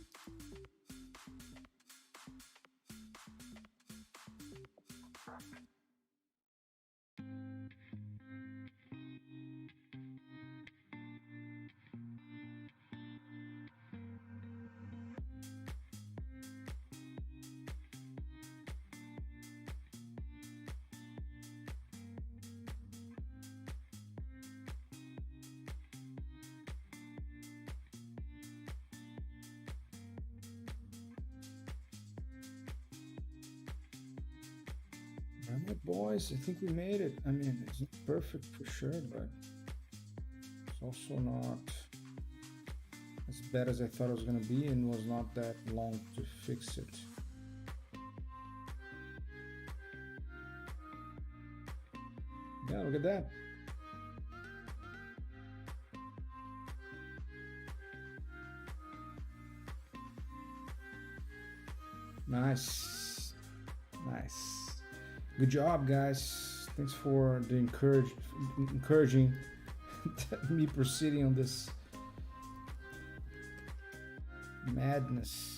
Alright, boys, I think we made it. I mean, it's not perfect for sure, but it's also not as bad as I thought it was gonna be, and was not that long to fix it. Yeah, look at that. Nice. Nice. Good job, guys. Thanks for the encouraging me proceeding on this madness.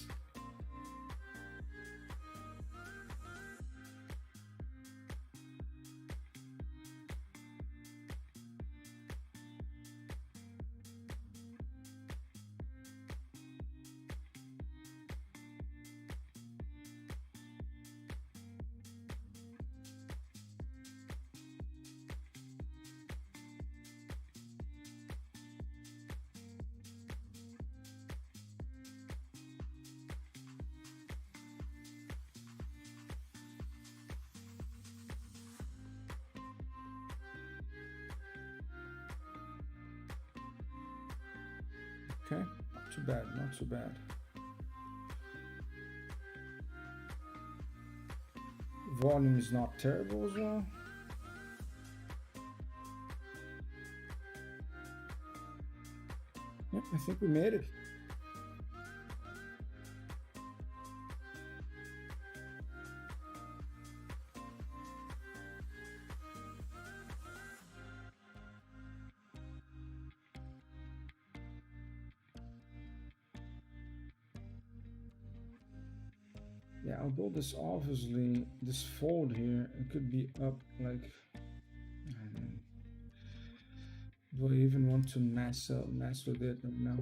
Okay, not too bad, not too bad. Volume is not terrible as well. Yep, I think we made it. Yeah, although this obviously, this fold here, it could be up like, do I even want to mess with it right now?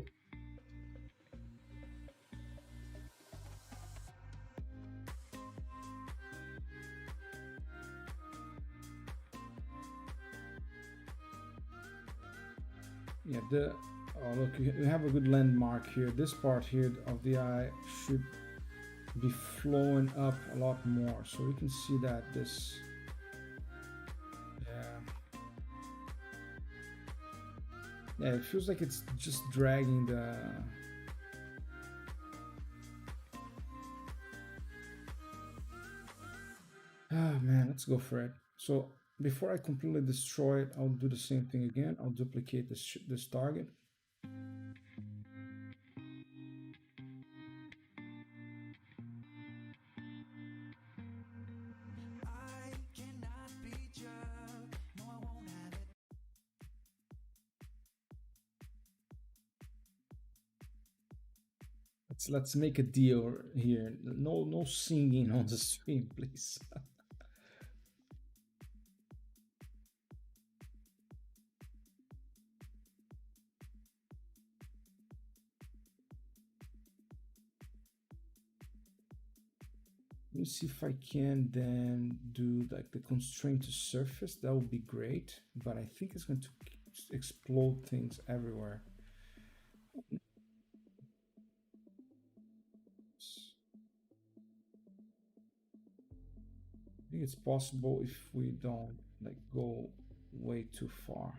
Yeah, oh look, you have a good landmark here. This part here of the eye should be flowing up a lot more, so we can see that this, yeah, it feels like it's just dragging the, oh man, let's go for it. So before I completely destroy it, I'll do the same thing again. I'll duplicate this target. Let's make a deal here. No singing on the stream, please. Let me see if I can then do like the constraint to surface. That would be great, but I think it's going to explode things everywhere. I think it's possible if we don't like go way too far.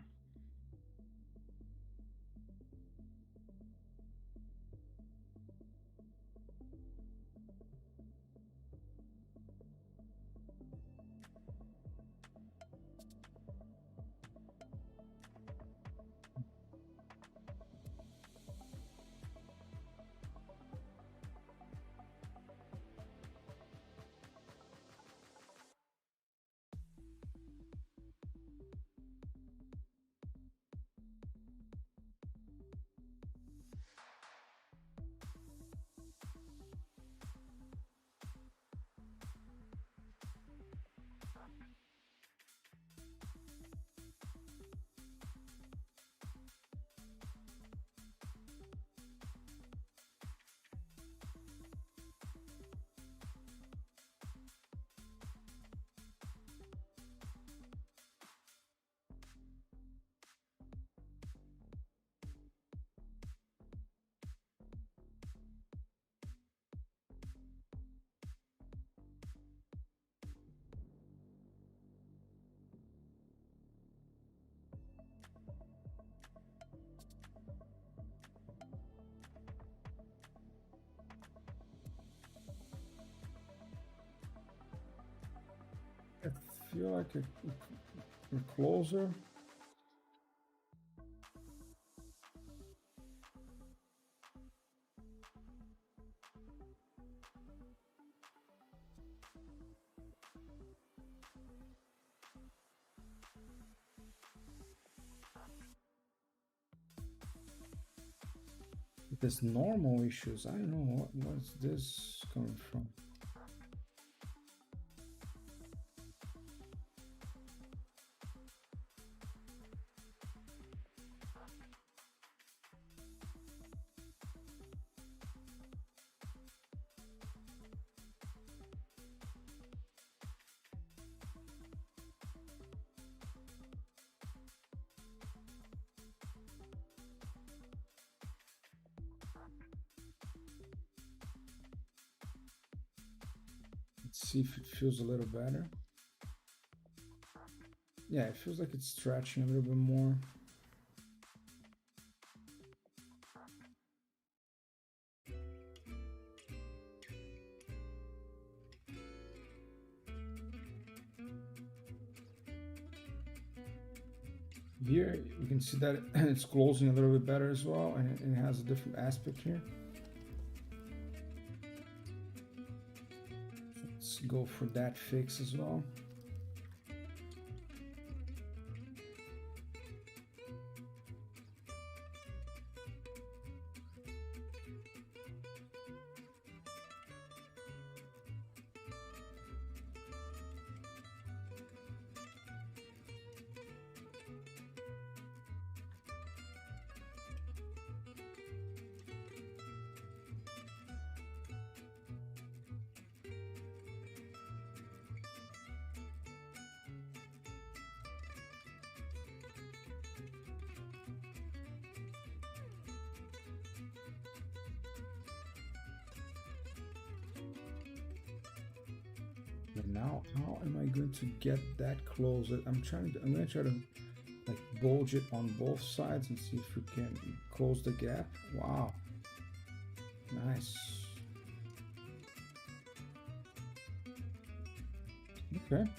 feel like we're closer. There's normal issues. I don't know what's this coming from. Let's see if it feels a little better. Yeah, it feels like it's stretching a little bit more. Here you can see that it's closing a little bit better as well, and it has a different aspect here. Let's go for that fix as well. And now, how am I going to get that close? I'm gonna try to like bulge it on both sides and see if we can close the gap. Wow, nice. Okay.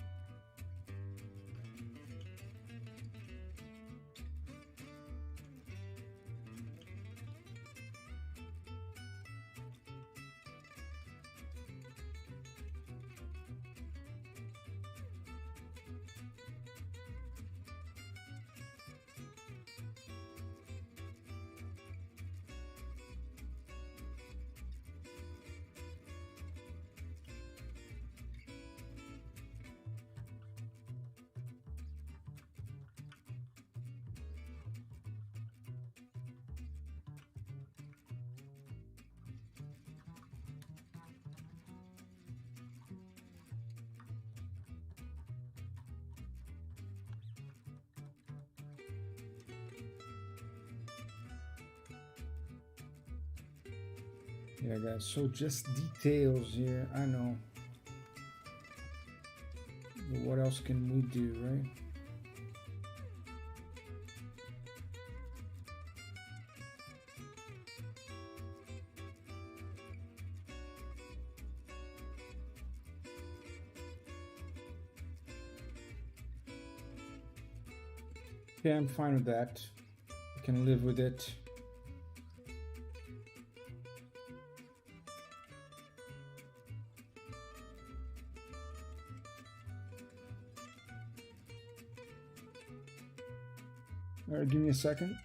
Yeah, guys, so just details here. I know. But what else can we do, right? Okay, I'm fine with that. I can live with it. All right, give me a second.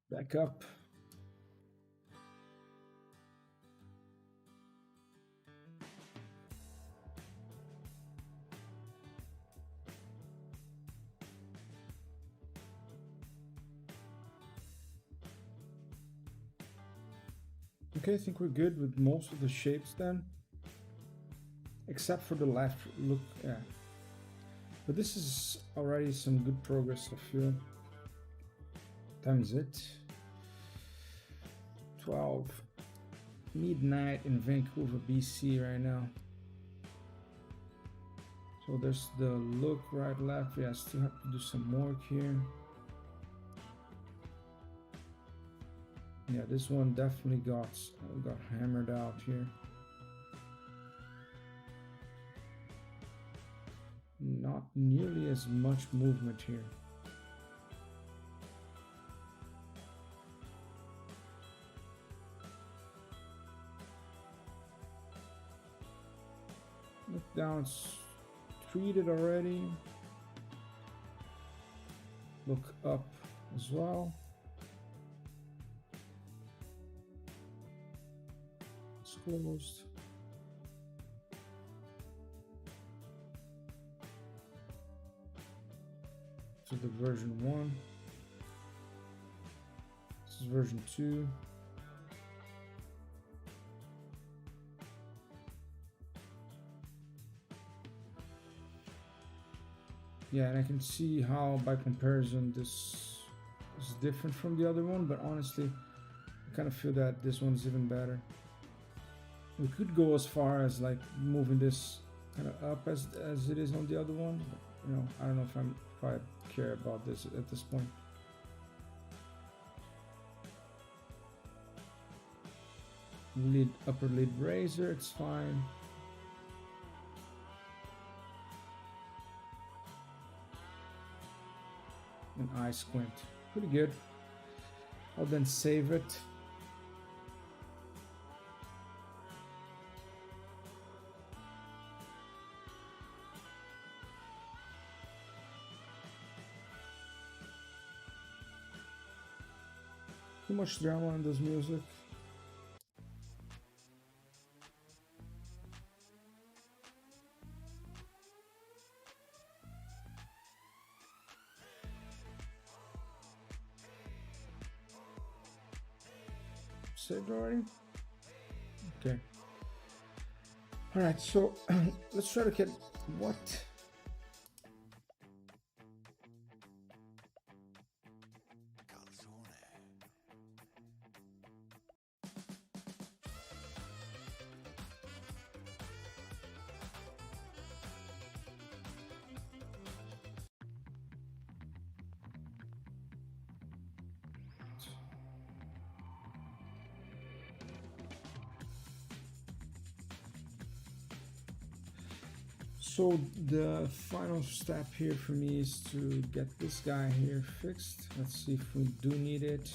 Back up. Okay, I think we're good with most of the shapes then. Except for the left. Look, yeah. But this is already some good progress, I feel. Time is it? 12 midnight in Vancouver, BC right now. So there's the look, right, left. Yeah, I still have to do some work here. Yeah, this one definitely got hammered out here. Not nearly as much movement here. Look down, it's treated already. Look up as well. It's closed. To the version 1. This is version 2. Yeah, and I can see how by comparison this is different from the other one, but honestly, I kind of feel that this one's even better. We could go as far as like moving this kind of up as it is on the other one, but, you know, I don't know if I care about this at this point. Lid, upper lid razor, it's fine. And eye squint, pretty good. I'll then save it. Too much drama in this music. Saved already? Okay. All right, so let's try to get what? So the final step here for me is to get this guy here fixed. Let's see if we do need it.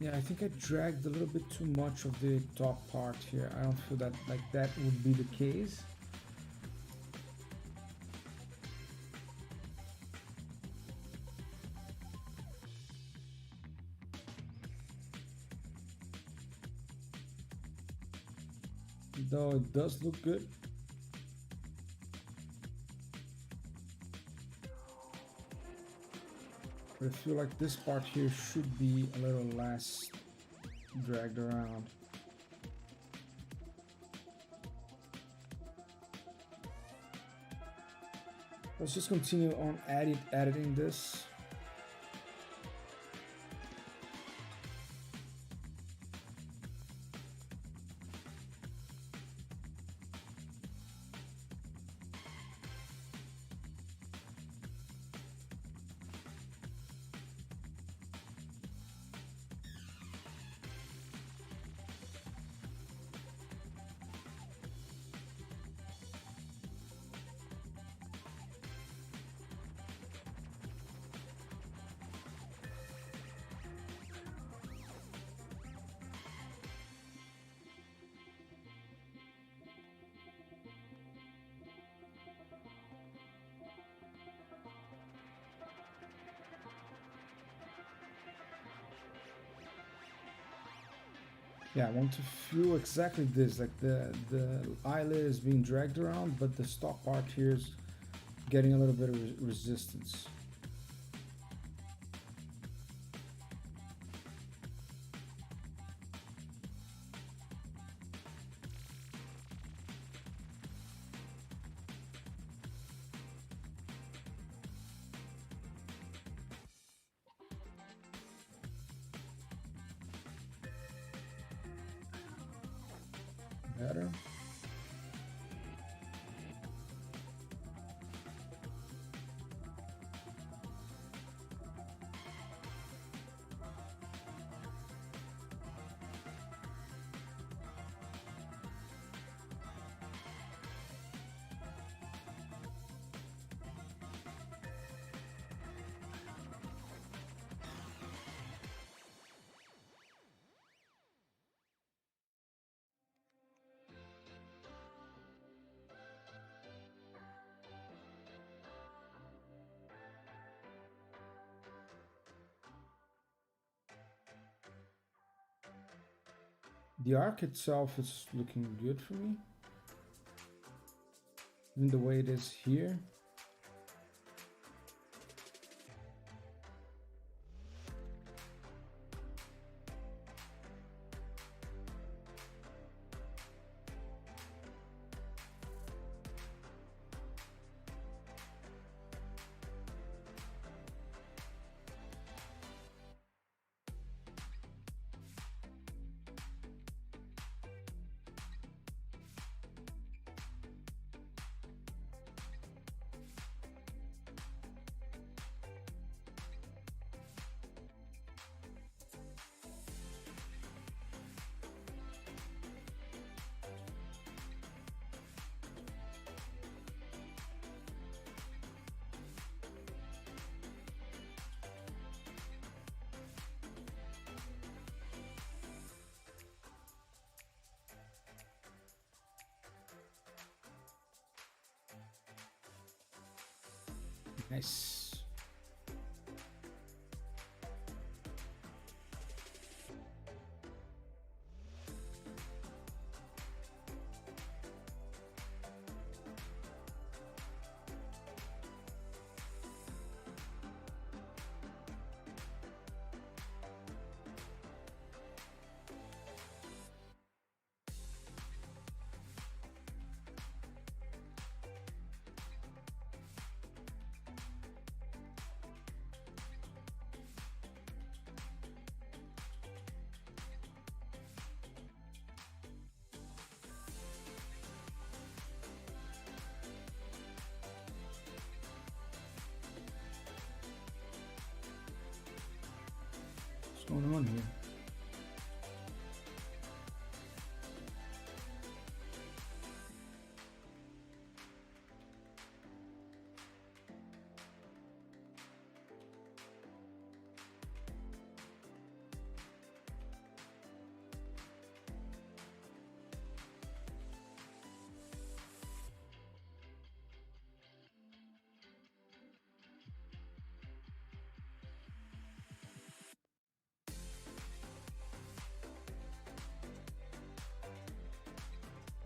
Yeah, I think I dragged a little bit too much of the top part here. I don't feel that like that would be the case. Though it does look good. But I feel like this part here should be a little less dragged around. Let's just continue on editing this. Yeah, I want to feel exactly this, like the eyelid is being dragged around, but the stock part here is getting a little bit of resistance. better. The arc itself is looking good for me. Even the way it is here. Nice. What's going on here?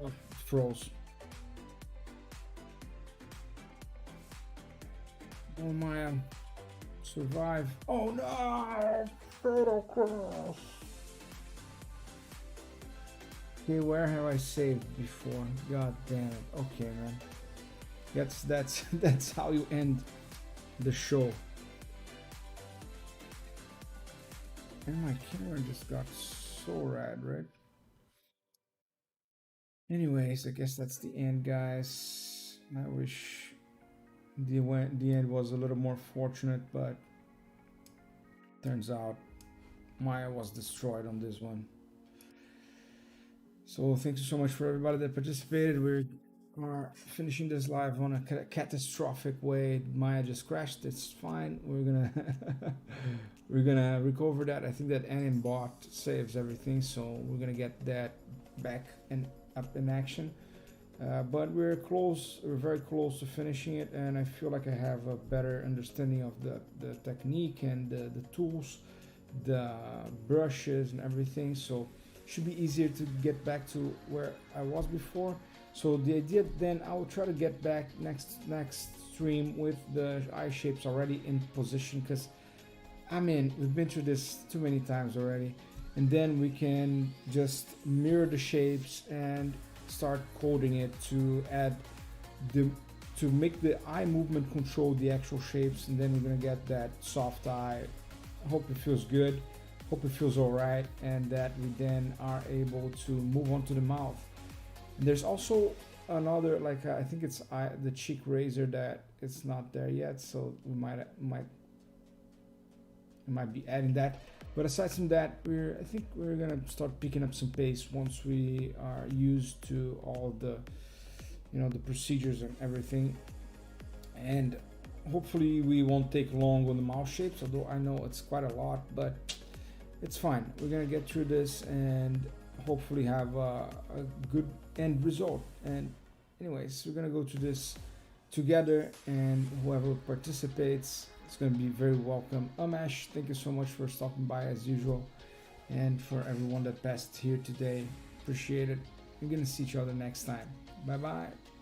Oh, it froze. Oh my, survive. Oh no! Fatal crash. Okay, where have I saved before? God damn it. Okay, man. That's how you end the show. And my camera just got so rad, right? Anyways, I guess that's the end, guys. I wish the end was a little more fortunate, but turns out Maya was destroyed on this one. So thank you so much for everybody that participated. We are finishing this live on a catastrophic way. Maya just crashed. It's fine. We're gonna we're gonna recover that. I think that anim bot saves everything, so we're gonna get that back and up in action. But we're close. We're very close to finishing it, and I feel like I have a better understanding of the technique and the tools, the brushes and everything. So should be easier to get back to where I was before. So the idea then, I will try to get back next stream with the eye shapes already in position, because I mean, we've been through this too many times already, and then we can just mirror the shapes and start coding it to add to make the eye movement control the actual shapes, and then we're gonna get that soft eye. I hope it feels good, hope it feels all right, and that we then are able to move on to the mouth. And there's also another, like I think it's the cheek razor that it's not there yet, so we might be adding that. But aside from that, I think we're gonna start picking up some pace once we are used to all the, the procedures and everything. And hopefully we won't take long on the mouse shapes, although I know it's quite a lot, but it's fine. We're gonna get through this and hopefully have a good end result. And anyways, we're gonna go through this together, and whoever participates is gonna be very welcome. Amesh, thank you so much for stopping by as usual, and for everyone that passed here today, appreciate it. We're gonna see each other next time. Bye bye.